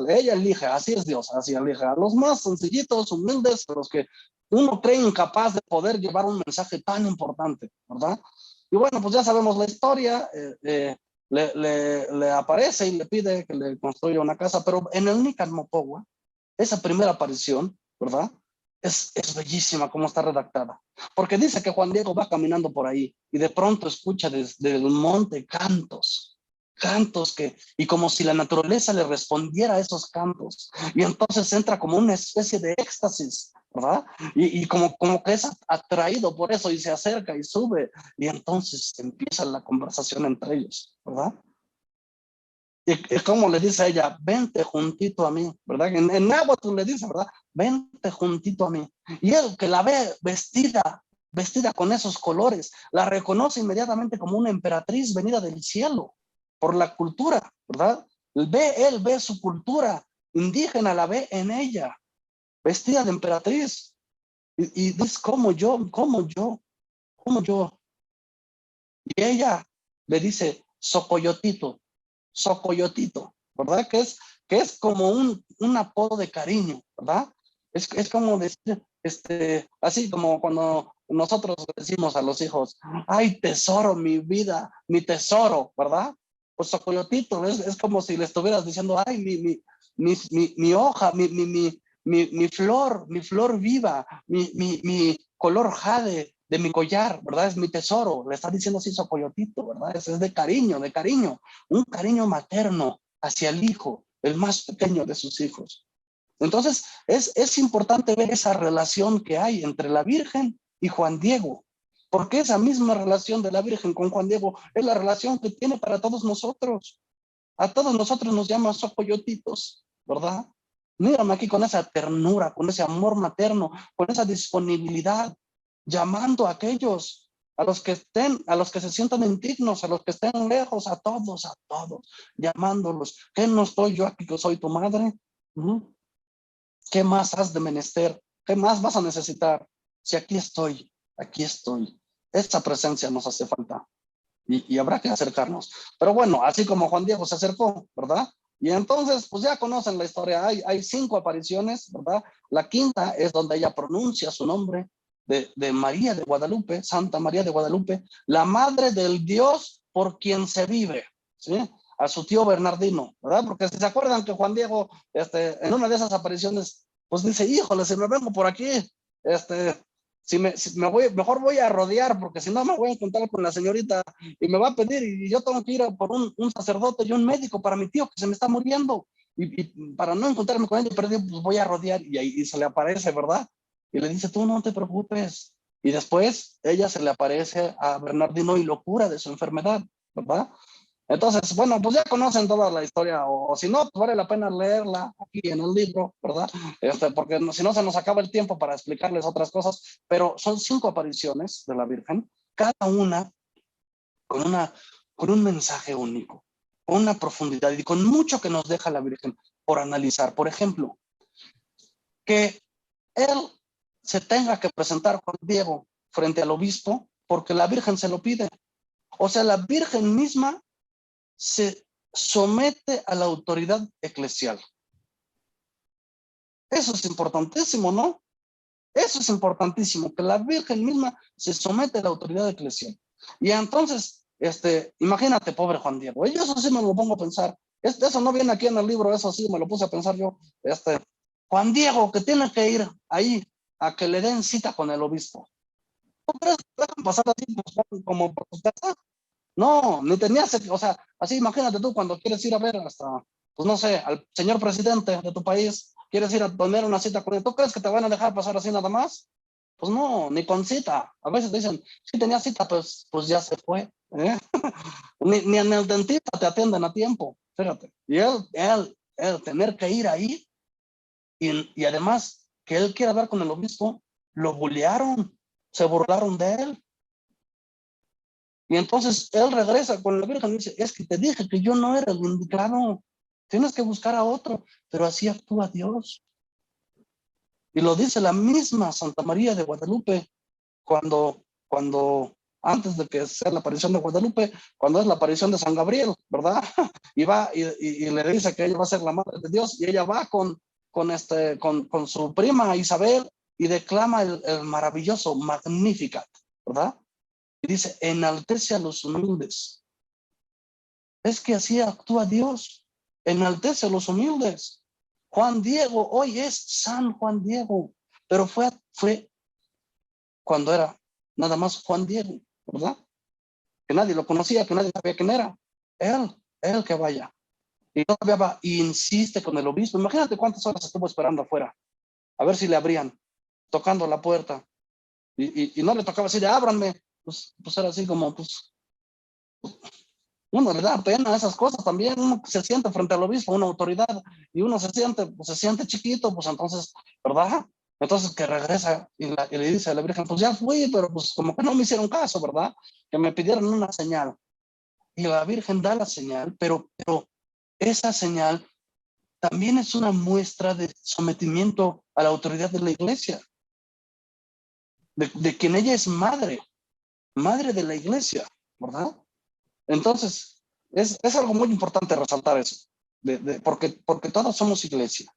ella elige, así es Dios, así elige a los más sencillitos, humildes, a los que uno cree incapaz de poder llevar un mensaje tan importante, ¿verdad? Y bueno, pues ya sabemos la historia, le aparece y le pide que le construya una casa, pero en el Nican Mopohua, esa primera aparición, ¿verdad? Es bellísima como está redactada, porque dice que Juan Diego va caminando por ahí y de pronto escucha desde el monte cantos y como si la naturaleza le respondiera a esos cantos, y entonces entra como una especie de éxtasis, ¿verdad? Y como que es atraído por eso y se acerca y sube, y entonces empieza la conversación entre ellos, ¿verdad? Y como le dice a ella, vente juntito a mí, ¿verdad? En náhuatl le dice, ¿verdad? Vente juntito a mí. Y él que la ve vestida vestida con esos colores. La reconoce inmediatamente como una emperatriz venida del cielo por la cultura, ¿verdad? Él ve su cultura indígena, la ve en ella, vestida de emperatriz. Y dice, ¿cómo yo? ¿Cómo yo? ¿Cómo yo? Y ella le dice, Socoyotito, Socoyotito, ¿verdad? Que es como un apodo de cariño, ¿verdad? Es como decir, así como cuando nosotros decimos a los hijos, ay, tesoro, mi vida, mi tesoro, ¿verdad? Pues Socoyotito, es como si le estuvieras diciendo, ay, mi hoja, mi flor viva, mi color jade de mi collar, ¿verdad? Es mi tesoro, le está diciendo así Socoyotito, ¿verdad? Es de cariño, un cariño materno hacia el hijo, el más pequeño de sus hijos. Entonces, es importante ver esa relación que hay entre la Virgen y Juan Diego, porque esa misma relación de la Virgen con Juan Diego es la relación que tiene para todos nosotros. A todos nosotros nos llaman Socoyotitos, ¿verdad? Mírame aquí con esa ternura, con ese amor materno, con esa disponibilidad, llamando a aquellos, a los que estén, a los que se sientan indignos, a los que estén lejos, a todos, llamándolos. ¿Qué no estoy yo aquí que soy tu madre? ¿Qué más has de menester? ¿Qué más vas a necesitar? Si aquí estoy, aquí estoy. Esa presencia nos hace falta. Y habrá que acercarnos. Pero bueno, así como Juan Diego se acercó, ¿verdad? Y entonces, pues ya conocen la historia. Hay 5 apariciones, ¿verdad? La quinta es donde ella pronuncia su nombre de María de Guadalupe, Santa María de Guadalupe, la madre del Dios por quien se vive, ¿sí? A su tío Bernardino, ¿verdad? Porque si se acuerdan que Juan Diego, en una de esas apariciones, pues dice, híjole, si me vengo por aquí, si me voy, mejor voy a rodear, porque si no me voy a encontrar con la señorita y me va a pedir, y yo tengo que ir a por un sacerdote y un médico para mi tío que se me está muriendo, y para no encontrarme con él, pues voy a rodear, y ahí se le aparece, ¿verdad? Y le dice, tú no te preocupes. Y después ella se le aparece a Bernardino y lo cura de su enfermedad, ¿verdad? Entonces, bueno, pues ya conocen toda la historia, o si no, pues vale la pena leerla aquí en el libro, ¿verdad? Porque si no se nos acaba el tiempo para explicarles otras cosas, pero son 5 apariciones de la Virgen, cada una con, una, con un mensaje único, con una profundidad y con mucho que nos deja la Virgen por analizar. Por ejemplo, que él se tenga que presentar Juan Diego frente al obispo porque la Virgen se lo pide. O sea, la Virgen misma se somete a la autoridad eclesial. Eso es importantísimo, ¿no? Eso es importantísimo, que la Virgen misma se somete a la autoridad eclesial. Y entonces, imagínate, pobre Juan Diego. Y eso sí me lo pongo a pensar. Eso no viene aquí en el libro, eso sí me lo puse a pensar yo. Juan Diego, que tiene que ir ahí a que le den cita con el obispo. ¿No crees que dejan pasar así como por su casa? No, ni tenías, o sea, así imagínate tú cuando quieres ir a ver hasta, pues no sé, al señor presidente de tu país, quieres ir a tener una cita con él, ¿tú crees que te van a dejar pasar así nada más? Pues no, ni con cita. A veces dicen, si tenía cita, pues ya se fue. Ni en el dentista te atienden a tiempo, fíjate. Y él tener que ir ahí, y además que él quiera hablar con el obispo, lo bullearon, se burlaron de él. Y entonces él regresa con la Virgen y dice, es que te dije que yo no era el indicado, tienes que buscar a otro, pero así actúa Dios. Y lo dice la misma Santa María de Guadalupe, cuando antes de que sea la aparición de Guadalupe, cuando es la aparición de San Gabriel, ¿verdad? Y va y le dice que ella va a ser la madre de Dios, y ella va con su prima Isabel y declama el maravilloso Magnificat, ¿verdad? Y dice, enaltece a los humildes. Es que así actúa Dios, enaltece a los humildes. Juan Diego hoy es San Juan Diego, pero fue cuando era nada más Juan Diego, ¿verdad? Que nadie lo conocía, que nadie sabía quién era. Él que vaya. Y todavía va y insiste con el obispo. Imagínate cuántas horas estuvo esperando afuera, a ver si le abrían, tocando la puerta. Y no le tocaba así de ábranme. Pues era así como, pues, uno le da pena esas cosas también. Uno se siente frente al obispo, una autoridad, y uno se siente chiquito, pues entonces, ¿verdad? Entonces que regresa y le dice a la Virgen, pues ya fui, pero pues como que no me hicieron caso, ¿verdad? Que me pidieron una señal. Y la Virgen da la señal, pero esa señal también es una muestra de sometimiento a la autoridad de la iglesia, de quien ella es madre de la iglesia, ¿verdad? Entonces, es algo muy importante resaltar eso, porque todos somos iglesia.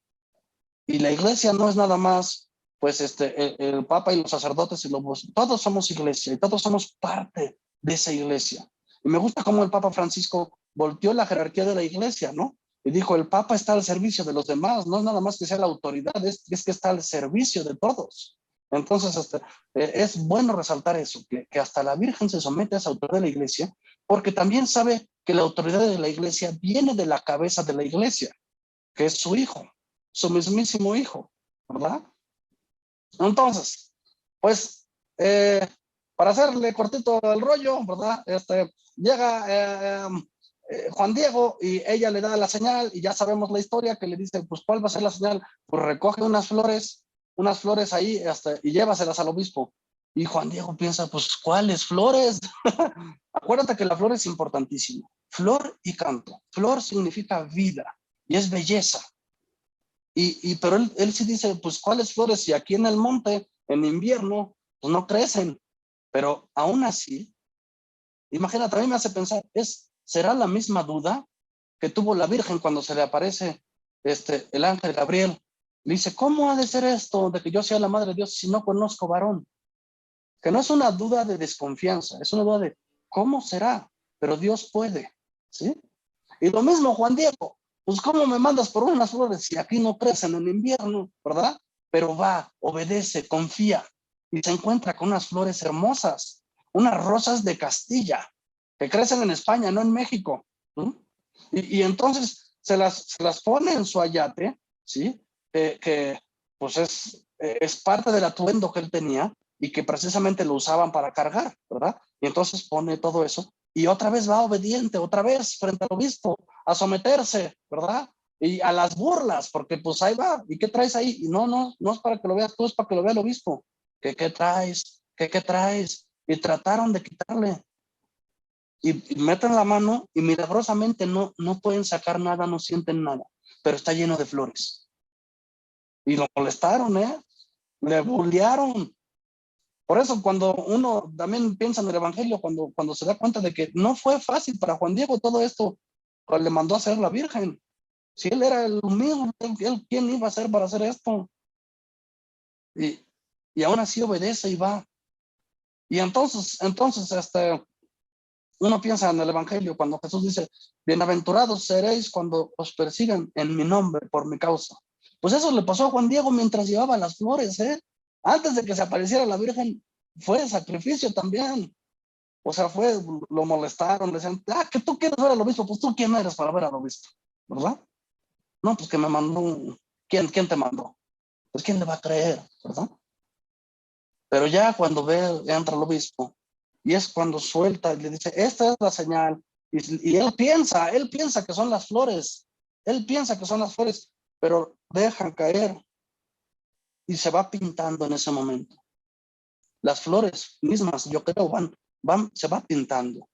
Y la iglesia no es nada más, pues, el Papa y los sacerdotes, todos somos iglesia y todos somos parte de esa iglesia. Y me gusta cómo el Papa Francisco volteó la jerarquía de la iglesia, ¿no? Y dijo, el Papa está al servicio de los demás, no es nada más que sea la autoridad, es que está al servicio de todos. Entonces, es bueno resaltar eso, que hasta la Virgen se somete a esa autoridad de la iglesia, porque también sabe que la autoridad de la iglesia viene de la cabeza de la iglesia, que es su hijo, su mismísimo hijo, ¿verdad? Entonces, pues, para hacerle cortito el rollo, ¿verdad? Llega Juan Diego y ella le da la señal y ya sabemos la historia que le dice, pues, ¿cuál va a ser la señal? Pues recoge unas flores ahí y llévaselas al obispo. Y Juan Diego piensa, pues, ¿cuáles flores? Acuérdate que la flor es importantísima. Flor y canto. Flor significa vida y es belleza. Pero él sí dice, pues, ¿cuáles flores? Si aquí en el monte, en invierno, pues no crecen. Pero aún así, imagínate, a mí me hace pensar, ¿será la misma duda que tuvo la Virgen cuando se le aparece el ángel Gabriel? Le dice, ¿cómo ha de ser esto de que yo sea la madre de Dios si no conozco varón? Que no es una duda de desconfianza, es una duda de, ¿cómo será? Pero Dios puede, ¿sí? Y lo mismo Juan Diego, pues ¿cómo me mandas por unas flores si aquí no crecen en invierno, verdad? Pero va, obedece, confía y se encuentra con unas flores hermosas, unas rosas de Castilla, que crecen en España, no en México. ¿Sí? Y entonces se las pone en su ayate, ¿sí? Que pues es parte del atuendo que él tenía y que precisamente lo usaban para cargar, ¿verdad? Y entonces pone todo eso y otra vez va obediente, otra vez frente al obispo, a someterse, ¿verdad? Y a las burlas, porque pues ahí va, ¿y qué traes ahí? Y no es para que lo veas tú, es para que lo vea el obispo. ¿Qué traes? ¿Qué traes? Y trataron de quitarle. Y meten la mano y milagrosamente no pueden sacar nada, no sienten nada, pero está lleno de flores. Y lo molestaron, le bullearon. Por eso cuando uno también piensa en el evangelio, cuando se da cuenta de que no fue fácil para Juan Diego todo esto, pues le mandó a hacer la Virgen. Si él era el humilde, él ¿quién iba a ser para hacer esto? Y aún así obedece y va. Y entonces uno piensa en el evangelio cuando Jesús dice, bienaventurados seréis cuando os persigan en mi nombre por mi causa. Pues eso le pasó a Juan Diego mientras llevaba las flores, Antes de que se apareciera la Virgen, fue sacrificio también. O sea, lo molestaron, le decían, que tú quieres ver al obispo, pues tú quién eres para ver al obispo, ¿verdad? No, pues que me mandó, ¿quién te mandó? Pues quién le va a creer, ¿verdad? Pero ya cuando entra el obispo, y es cuando suelta y le dice, esta es la señal, y él piensa que son las flores, pero dejan caer y se va pintando en ese momento. Las flores mismas, yo creo, se va pintando.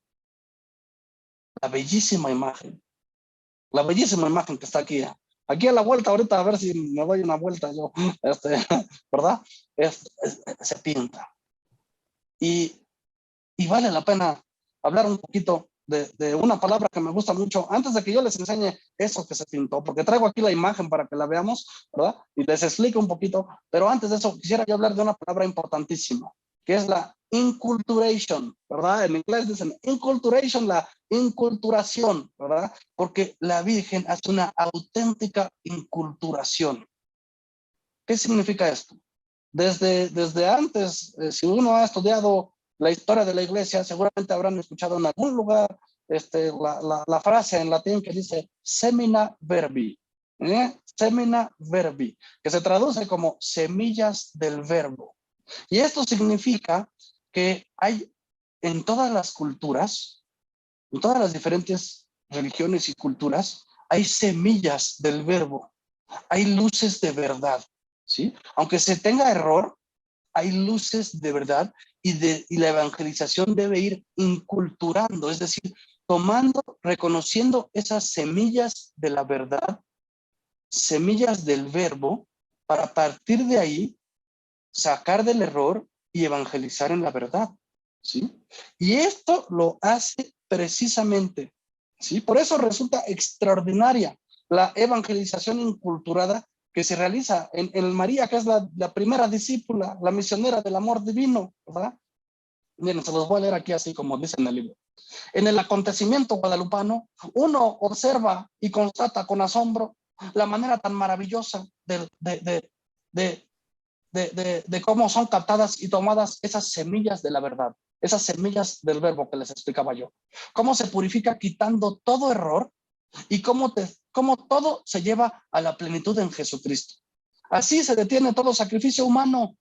La bellísima imagen que está aquí. Aquí a la vuelta, ahorita a ver si me doy una vuelta yo, ¿verdad? Se pinta. Y vale la pena hablar un poquito de una palabra que me gusta mucho, antes de que yo les enseñe eso que se pintó, porque traigo aquí la imagen para que la veamos, ¿verdad? Y les explico un poquito, pero antes de eso quisiera yo hablar de una palabra importantísima, que es la inculturation, ¿verdad? En inglés dicen inculturation, la inculturación, ¿verdad? Porque la Virgen hace una auténtica inculturación. ¿Qué significa esto? Desde antes, si uno ha estudiado la historia de la iglesia, seguramente habrán escuchado en algún lugar la frase en latín que dice semina verbi, semina verbi, que se traduce como semillas del verbo. Y esto significa que hay en todas las culturas, en todas las diferentes religiones y culturas, hay semillas del verbo, hay luces de verdad, ¿sí? Aunque se tenga error, hay luces de verdad y la evangelización debe ir inculturando, es decir, tomando, reconociendo esas semillas de la verdad, semillas del verbo, para partir de ahí sacar del error y evangelizar en la verdad, ¿sí? Y esto lo hace precisamente, ¿sí? Por eso resulta extraordinaria la evangelización inculturada que se realiza en María, que es la primera discípula, la misionera del amor divino, ¿verdad? Miren, se los voy a leer aquí así como dice en el libro. En el acontecimiento guadalupano, uno observa y constata con asombro la manera tan maravillosa de cómo son captadas y tomadas esas semillas de la verdad, esas semillas del verbo que les explicaba yo. Cómo se purifica quitando todo error y cómo todo se lleva a la plenitud en Jesucristo. Así se detiene todo sacrificio humano,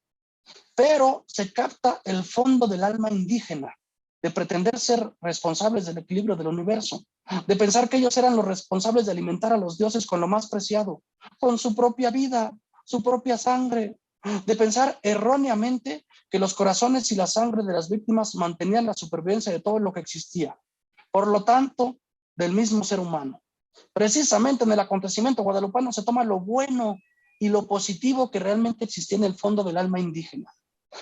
pero se capta el fondo del alma indígena, de pretender ser responsables del equilibrio del universo, de pensar que ellos eran los responsables de alimentar a los dioses con lo más preciado, con su propia vida, su propia sangre, de pensar erróneamente que los corazones y la sangre de las víctimas mantenían la supervivencia de todo lo que existía. Por lo tanto, del mismo ser humano. Precisamente en el acontecimiento guadalupano se toma lo bueno y lo positivo que realmente existía en el fondo del alma indígena.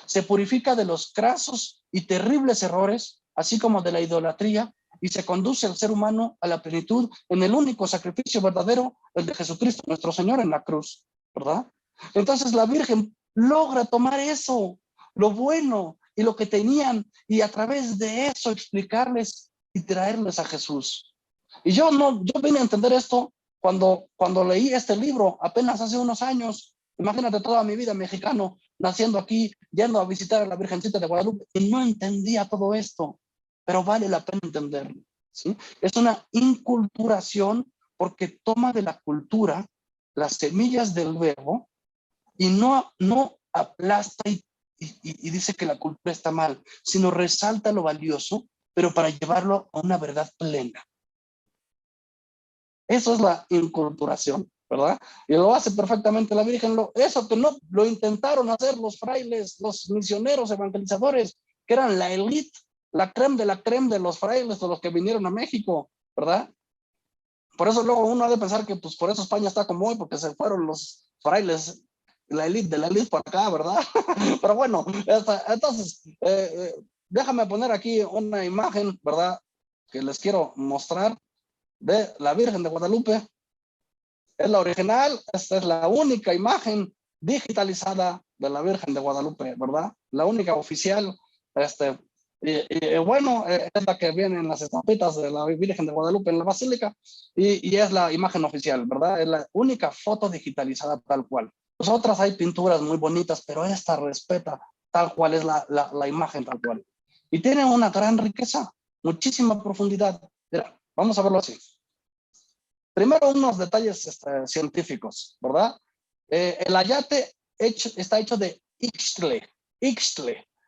Se purifica de los crasos y terribles errores, así como de la idolatría, y se conduce al ser humano a la plenitud en el único sacrificio verdadero, el de Jesucristo, nuestro Señor en la cruz, ¿verdad? Entonces la Virgen logra tomar eso, lo bueno y lo que tenían, y a través de eso explicarles y traerles a Jesús. Y yo vine a entender esto cuando leí este libro, apenas hace unos años. Imagínate toda mi vida mexicano, naciendo aquí, yendo a visitar a la Virgencita de Guadalupe, y no entendía todo esto, pero vale la pena entenderlo, ¿sí? Es una inculturación porque toma de la cultura las semillas del verbo y no aplasta y dice que la cultura está mal, sino resalta lo valioso, pero para llevarlo a una verdad plena. Eso es la inculturación, ¿verdad? Y lo hace perfectamente la Virgen. Eso que no lo intentaron hacer los frailes, los misioneros evangelizadores, que eran la élite, la creme de los frailes, de los que vinieron a México, ¿verdad? Por eso luego uno ha de pensar que pues por eso España está como hoy, porque se fueron los frailes, la élite de la élite por acá, ¿verdad? Pero bueno, entonces, déjame poner aquí una imagen, ¿verdad? Que les quiero mostrar de la Virgen de Guadalupe. Es la original, esta es la única imagen digitalizada de la Virgen de Guadalupe, ¿verdad? La única oficial, bueno, es la que viene en las estampitas de la Virgen de Guadalupe en la Basílica y es la imagen oficial, ¿verdad? Es la única foto digitalizada tal cual. Pues otras hay pinturas muy bonitas, pero esta respeta tal cual es la imagen tal cual. Y tiene una gran riqueza, muchísima profundidad. Mira, vamos a verlo así. Primero, unos detalles científicos, ¿verdad? El ayate está hecho de ixtle.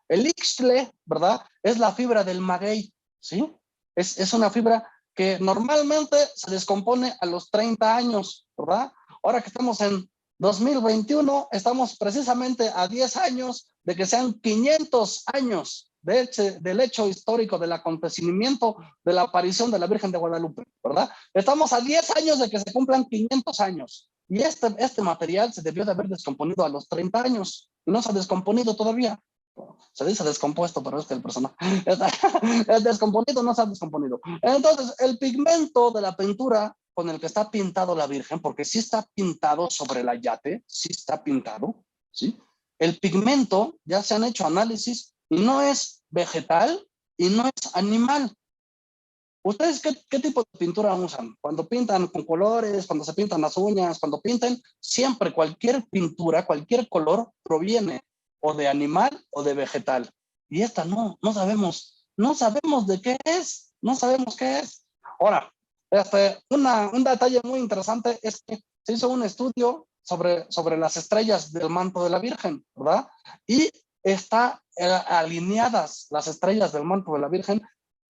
El ixtle, ¿verdad? Es la fibra del maguey, ¿sí? Es una fibra que normalmente se descompone a los 30 años, ¿verdad? Ahora que estamos en 2021, estamos precisamente a 10 años de que sean 500 años del hecho histórico del acontecimiento de la aparición de la Virgen de Guadalupe, ¿verdad? Estamos a 10 años de que se cumplan 500 años y este material se debió de haber descomponido a los 30 años y no se ha descomponido todavía. Se dice descompuesto, pero es que el personaje el descomponido no se ha descomponido. Entonces, el pigmento de la pintura con el que está pintado la Virgen, porque sí está pintado sobre el ayate, sí está pintado, ¿sí? El pigmento, ya se han hecho análisis, y no es vegetal y no es animal. ¿Ustedes qué tipo de pintura usan? Cuando pintan con colores, cuando se pintan las uñas, cuando pintan, siempre cualquier pintura, cualquier color proviene o de animal o de vegetal. Y esta no sabemos de qué es, no sabemos qué es. Ahora, un detalle muy interesante es que se hizo un estudio sobre las estrellas del manto de la Virgen, ¿verdad? Y está alineadas las estrellas del manto de la Virgen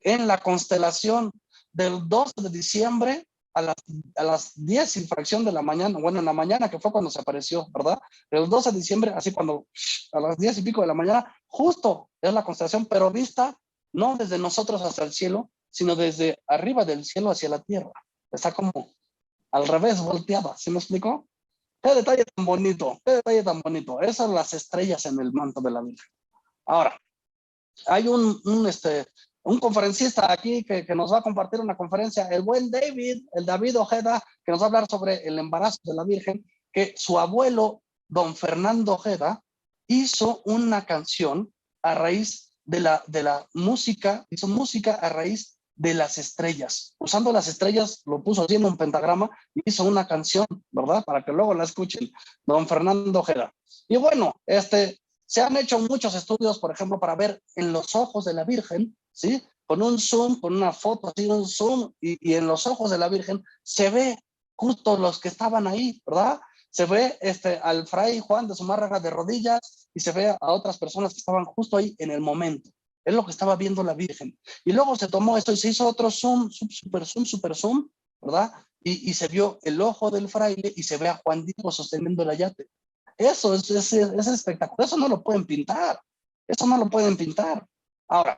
en la constelación del 2 de diciembre a las 10 y fracción de la mañana, bueno, en la mañana que fue cuando se apareció, ¿verdad? El 12 de diciembre, así cuando a las 10 y pico de la mañana, justo es la constelación, pero vista no desde nosotros hacia el cielo, sino desde arriba del cielo hacia la tierra. Está como al revés, volteada, ¿sí me explico? Qué detalle tan bonito, qué detalle tan bonito. Esas son las estrellas en el manto de la Virgen. Ahora, hay un conferencista aquí que nos va a compartir una conferencia, el buen David Ojeda, que nos va a hablar sobre el embarazo de la Virgen, que su abuelo, don Fernando Ojeda, hizo una canción a raíz de la música, hizo música a raíz de las estrellas. Usando las estrellas, lo puso así en un pentagrama y hizo una canción, ¿verdad? Para que luego la escuchen, don Fernando Ojeda. Y bueno, se han hecho muchos estudios, por ejemplo, para ver en los ojos de la Virgen, ¿sí? Con un zoom, con una foto, así un zoom, y en los ojos de la Virgen se ve justo los que estaban ahí, ¿verdad? Se ve al fray Juan de Zumárraga de rodillas y se ve a otras personas que estaban justo ahí en el momento. Es lo que estaba viendo la Virgen. Y luego se tomó esto y se hizo otro zoom, super zoom, ¿verdad? Y se vio el ojo del fraile y se ve a Juan Diego sosteniendo el ayate. Eso es espectacular, eso no lo pueden pintar, eso no lo pueden pintar. Ahora,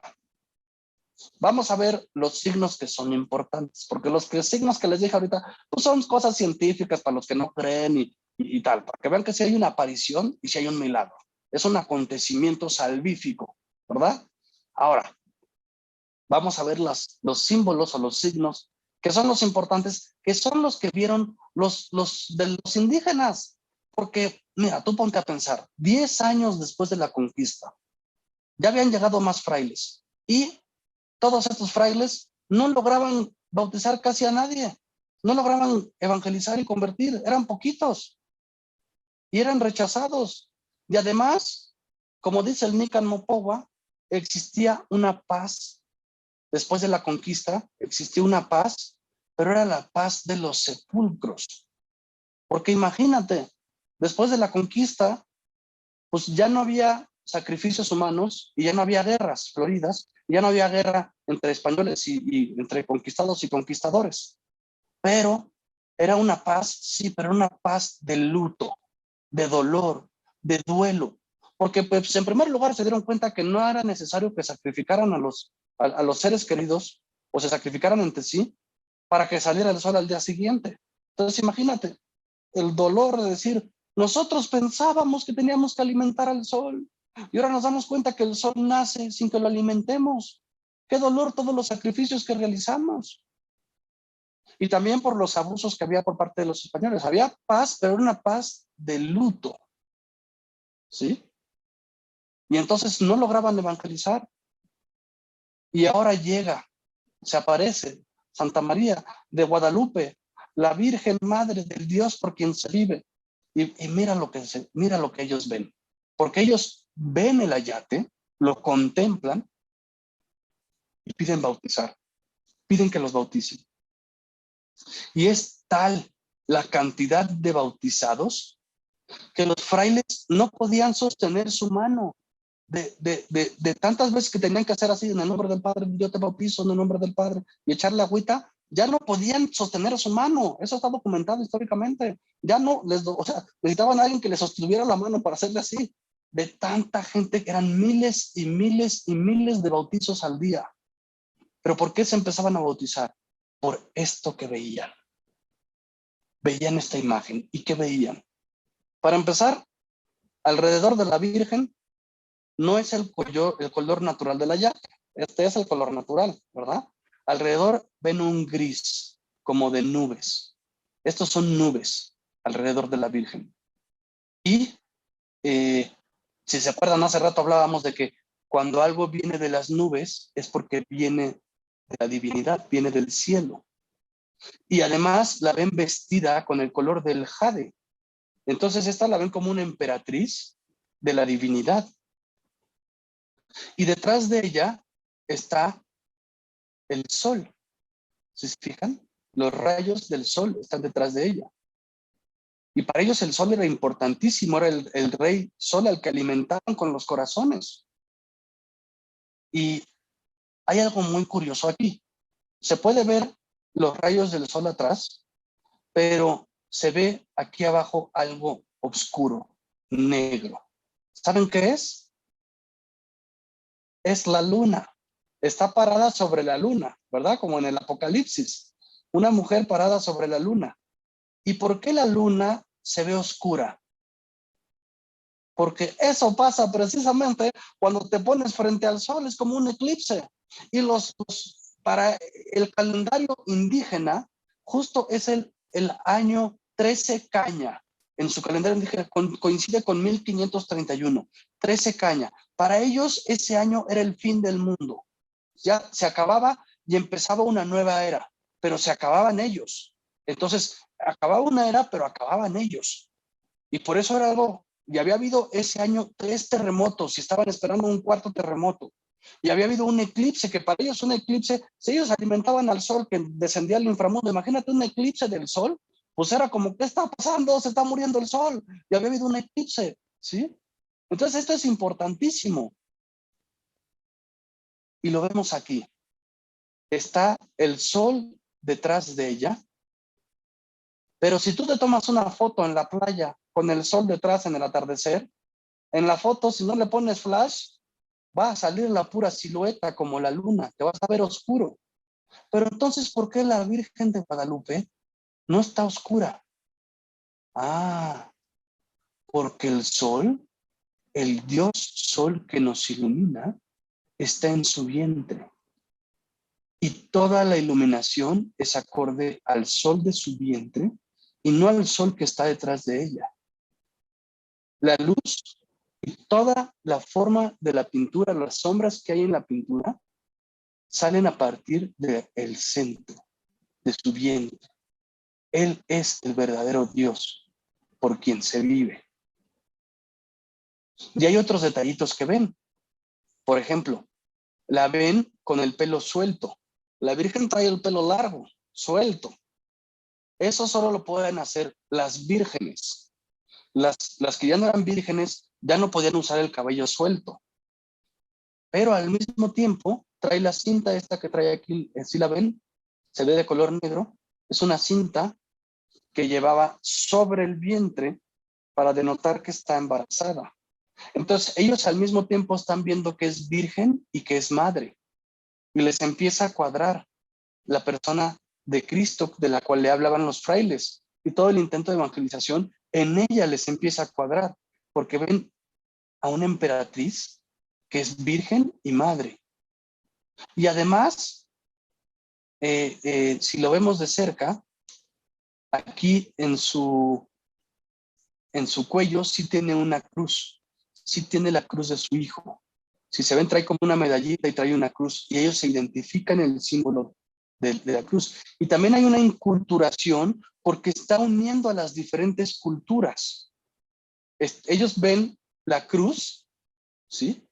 vamos a ver los signos que son importantes, porque los signos que les dije ahorita, pues son cosas científicas para los que no creen y tal, para que vean que si hay una aparición y si hay un milagro. Es un acontecimiento salvífico, ¿verdad? Ahora, vamos a ver los símbolos o los signos que son los importantes, que son los que vieron los indígenas. Porque, mira, tú ponte a pensar, 10 años después de la conquista, ya habían llegado más frailes y todos estos frailes no lograban bautizar casi a nadie, no lograban evangelizar y convertir, eran poquitos y eran rechazados. Y además, como dice el Nican Mopowa, existía una paz. Después de la conquista existió una paz, pero era la paz de los sepulcros. Porque imagínate, después de la conquista, pues ya no había sacrificios humanos y ya no había guerras floridas, ya no había guerra entre españoles y entre conquistados y conquistadores. Pero era una paz, sí, pero una paz de luto, de dolor, de duelo. Porque pues en primer lugar se dieron cuenta que no era necesario que sacrificaran a los seres queridos o se sacrificaran entre sí para que saliera el sol al día siguiente. Entonces imagínate el dolor de decir, nosotros pensábamos que teníamos que alimentar al sol y ahora nos damos cuenta que el sol nace sin que lo alimentemos. Qué dolor todos los sacrificios que realizamos. Y también por los abusos que había por parte de los españoles. Había paz, pero una paz de luto. ¿Sí? Y entonces no lograban evangelizar. Y ahora llega, se aparece Santa María de Guadalupe, la Virgen Madre del Dios por quien se vive. Y mira lo que ellos ven. Porque ellos ven el ayate, lo contemplan y piden bautizar. Piden que los bauticen. Y es tal la cantidad de bautizados que los frailes no podían sostener su mano. De tantas veces que tenían que hacer así, en el nombre del Padre, yo te bautizo en el nombre del Padre, y echarle agüita, ya no podían sostener su mano. Eso está documentado históricamente. Ya no, o sea, necesitaban a alguien que les sostuviera la mano para hacerle así. De tanta gente, que eran miles y miles y miles de bautizos al día. ¿Pero por qué se empezaban a bautizar? Por esto que veían. Veían esta imagen. ¿Y qué veían? Para empezar, alrededor de la Virgen no es el color natural de la llave. Este es el color natural, ¿verdad? Alrededor ven un gris, como de nubes. Estos son nubes alrededor de la Virgen. Y si se acuerdan, hace rato hablábamos de que cuando algo viene de las nubes es porque viene de la divinidad, viene del cielo. Y además la ven vestida con el color del jade. Entonces esta la ven como una emperatriz de la divinidad. Y detrás de ella está el sol. ¿Se fijan? Los rayos del sol están detrás de ella. Y para ellos el sol era importantísimo, era el rey sol al que alimentaban con los corazones. Y hay algo muy curioso aquí. Se puede ver los rayos del sol atrás, pero se ve aquí abajo algo oscuro, negro. ¿Saben qué es? Es la luna. Está parada sobre la luna, ¿verdad? Como en el Apocalipsis. Una mujer parada sobre la luna. ¿Y por qué la luna se ve oscura? Porque eso pasa precisamente cuando te pones frente al sol, es como un eclipse. Y para el calendario indígena, justo es el año 13 caña. En su calendario indígena coincide con 1531, 13 caña. Para ellos ese año era el fin del mundo. Ya se acababa y empezaba una nueva era, pero se acababan ellos. Entonces, acababa una era, pero acababan ellos. Y por eso era algo, y había habido ese año 3 terremotos y estaban esperando un cuarto terremoto. Y había habido un eclipse, que para ellos un eclipse, si ellos alimentaban al sol que descendía al inframundo, imagínate un eclipse del sol, pues era como, ¿qué está pasando? Se está muriendo el sol. Y había habido un eclipse, ¿sí? Entonces esto es importantísimo. Y lo vemos aquí. Está el sol detrás de ella. Pero si tú te tomas una foto en la playa con el sol detrás en el atardecer, en la foto, si no le pones flash, va a salir la pura silueta como la luna, te vas a ver oscuro. Pero entonces, ¿por qué la Virgen de Guadalupe no está oscura? Ah, porque el sol, el Dios sol que nos ilumina, está en su vientre. Y toda la iluminación es acorde al sol de su vientre y no al sol que está detrás de ella. La luz y toda la forma de la pintura, las sombras que hay en la pintura, salen a partir del centro, de su vientre. Él es el verdadero Dios por quien se vive. Y hay otros detallitos que ven. Por ejemplo, la ven con el pelo suelto. La Virgen trae el pelo largo, suelto. Eso solo lo pueden hacer las vírgenes. Las que ya no eran vírgenes ya no podían usar el cabello suelto. Pero al mismo tiempo trae la cinta esta que trae aquí, ¿sí la ven? Se ve de color negro. Es una cinta que llevaba sobre el vientre para denotar que está embarazada. Entonces ellos al mismo tiempo están viendo que es virgen y que es madre. Y les empieza a cuadrar la persona de Cristo de la cual le hablaban los frailes. Y todo el intento de evangelización en ella les empieza a cuadrar, porque ven a una emperatriz que es virgen y madre. Y además, si lo vemos de cerca, aquí en su cuello sí tiene una cruz, sí tiene la cruz de su hijo. Si se ven, trae como una medallita y trae una cruz, y ellos se identifican en el símbolo de la cruz. Y también hay una inculturación porque está uniendo a las diferentes culturas. Ellos ven la cruz, ¿sí?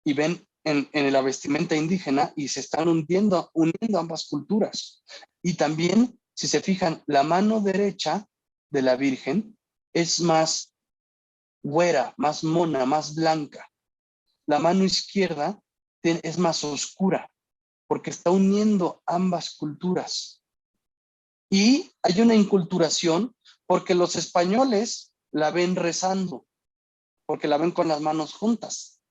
Y ven en la vestimenta indígena y se están uniendo ambas culturas. Y también, si se fijan, la mano derecha de la Virgen es más güera, más mona, más blanca. La mano izquierda es más oscura, porque está uniendo ambas culturas. Y hay una inculturación porque los españoles la ven rezando, porque la ven con las manos juntas,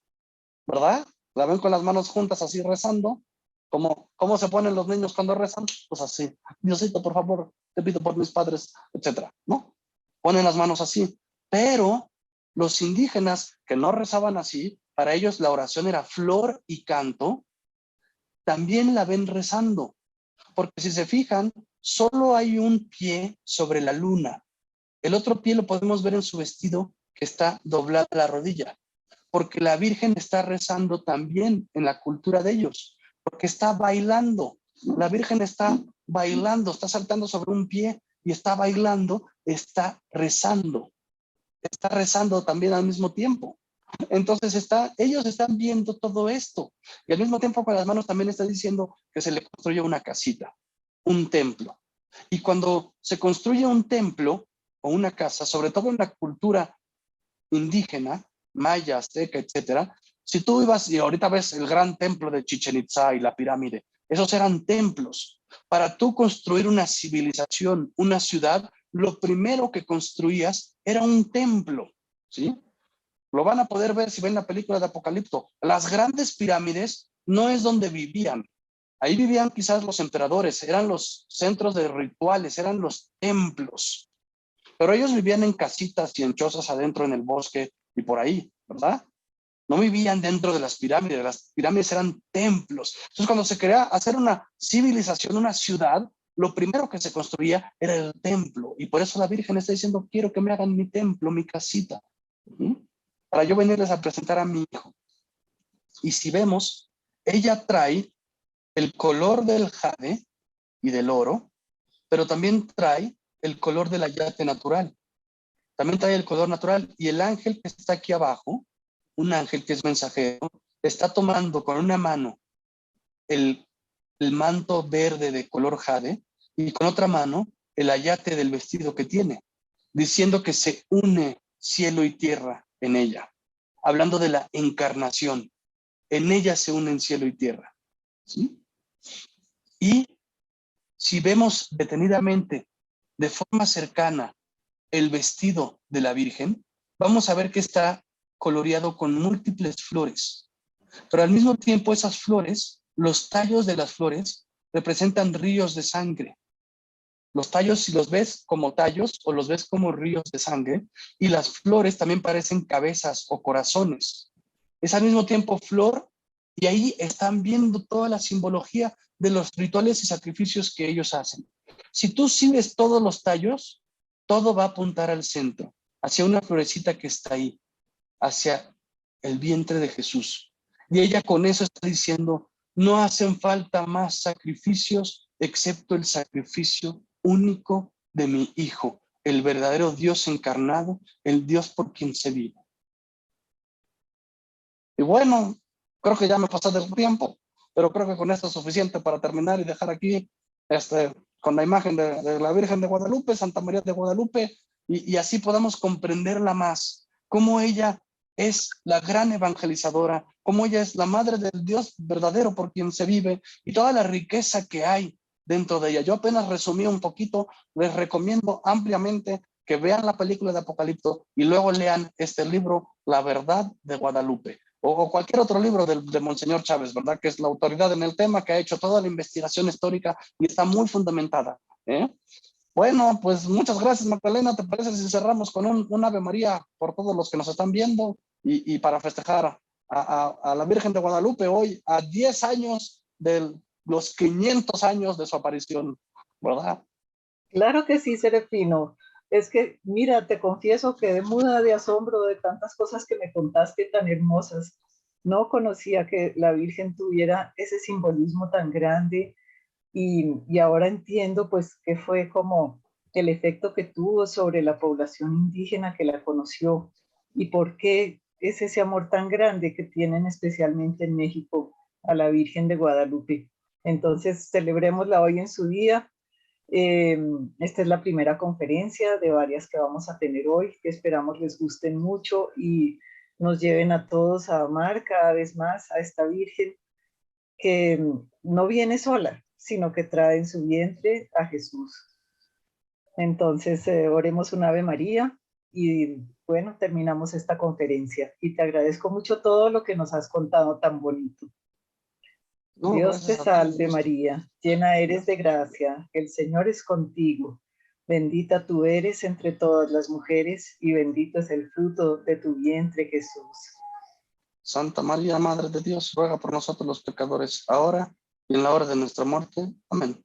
¿verdad? La ven con las manos juntas así rezando. ¿Cómo se ponen los niños cuando rezan? Pues así, Diosito, por favor, te pido por mis padres, etcétera, ¿no? Ponen las manos así. Pero los indígenas que no rezaban así, para ellos la oración era flor y canto, también la ven rezando. Porque si se fijan, solo hay un pie sobre la luna. El otro pie lo podemos ver en su vestido, que está doblada la rodilla. Porque la Virgen está rezando también en la cultura de ellos. Porque está bailando. La Virgen está bailando, está saltando sobre un pie y está bailando, está rezando. Está rezando también al mismo tiempo. Entonces ellos están viendo todo esto y al mismo tiempo con las manos también está diciendo que se le construye una casita, un templo. Y cuando se construye un templo o una casa, sobre todo en la cultura indígena, maya, azteca, etcétera, si tú ibas y ahorita ves el gran templo de Chichén Itzá y la pirámide, esos eran templos, Para tú construir una civilización, una ciudad, lo primero que construías era un templo, ¿sí? Lo van a poder ver si ven la película de Apocalipto. Las grandes pirámides no es donde vivían. Ahí vivían quizás los emperadores, eran los centros de rituales, eran los templos. Pero ellos vivían en casitas y en chozas adentro en el bosque y por ahí, ¿verdad? No vivían dentro de las pirámides eran templos. Entonces, cuando se quería hacer una civilización, una ciudad, lo primero que se construía era el templo. Y por eso la Virgen está diciendo, quiero que me hagan mi templo, mi casita, para yo venirles a presentar a mi hijo. Y si vemos, ella trae el color del jade y del oro, pero también trae el color del ayate natural. También trae el color natural. Y el ángel que está aquí abajo, un ángel que es mensajero, está tomando con una mano el, el manto verde de color jade y con otra mano el ayate del vestido que tiene, diciendo que se une cielo y tierra en ella, hablando de la encarnación. En ella se unen cielo y tierra, ¿sí? Y si vemos detenidamente, de forma cercana, el vestido de la Virgen, vamos a ver que está coloreado con múltiples flores. Pero al mismo tiempo esas flores, los tallos de las flores, representan ríos de sangre. Los tallos, si los ves como tallos o los ves como ríos de sangre, y las flores también parecen cabezas o corazones. Es al mismo tiempo flor, y ahí están viendo toda la simbología de los rituales y sacrificios que ellos hacen. Si tú sigues todos los tallos, todo va a apuntar al centro, hacia una florecita que está ahí, hacia el vientre de Jesús. Y ella con eso está diciendo, no hacen falta más sacrificios excepto el sacrificio único de mi Hijo, el verdadero Dios encarnado, el Dios por quien se vive. Y bueno, creo que ya me pasé del tiempo, pero creo que con esto es suficiente para terminar y dejar aquí con la imagen de la Virgen de Guadalupe, Santa María de Guadalupe, y así podamos comprenderla más, cómo ella es la gran evangelizadora, cómo ella es la madre del Dios verdadero por quien se vive y toda la riqueza que hay dentro de ella. Yo apenas resumí un poquito, les recomiendo ampliamente que vean la película de Apocalipto y luego lean este libro, La Verdad de Guadalupe, o cualquier otro libro de Monseñor Chávez, ¿verdad? Que es la autoridad en el tema, que ha hecho toda la investigación histórica y está muy fundamentada, ¿eh? Bueno, pues muchas gracias, Magdalena. ¿Te parece si cerramos con un Ave María por todos los que nos están viendo y para festejar a la Virgen de Guadalupe hoy, a 10 años de los 500 años de su aparición, ¿verdad? Claro que sí, Serafino. Es que, mira, te confieso que de muda de asombro de tantas cosas que me contaste tan hermosas. No conocía que la Virgen tuviera ese simbolismo tan grande y ahora entiendo pues que fue como el efecto que tuvo sobre la población indígena que la conoció y por qué es ese amor tan grande que tienen especialmente en México a la Virgen de Guadalupe. Entonces, celebrémosla hoy en su día. Esta es la primera conferencia de varias que vamos a tener hoy, que esperamos les gusten mucho y nos lleven a todos a amar cada vez más a esta Virgen que no viene sola, sino que trae en su vientre a Jesús. Entonces, oremos un Ave María y bueno, terminamos esta conferencia. Y te agradezco mucho todo lo que nos has contado tan bonito. No, Dios te gracias a ti, un salve gusto. María, llena eres de gracia, el Señor es contigo. Bendita tú eres entre todas las mujeres y bendito es el fruto de tu vientre, Jesús. Santa María, Madre de Dios, ruega por nosotros los pecadores, ahora y en la hora de nuestra muerte. Amén.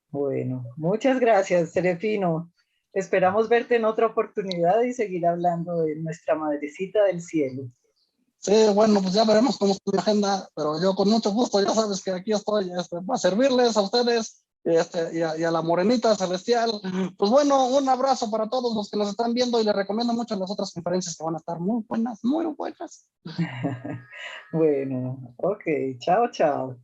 Bueno, muchas gracias, Serefino. Esperamos verte en otra oportunidad y seguir hablando de nuestra Madrecita del Cielo. Sí, bueno, pues ya veremos cómo está mi agenda, pero yo con mucho gusto, ya sabes que aquí estoy para servirles a ustedes y a la morenita celestial. Pues bueno, un abrazo para todos los que nos están viendo y les recomiendo mucho las otras conferencias que van a estar muy buenas, muy buenas. Bueno, ok, chao, chao.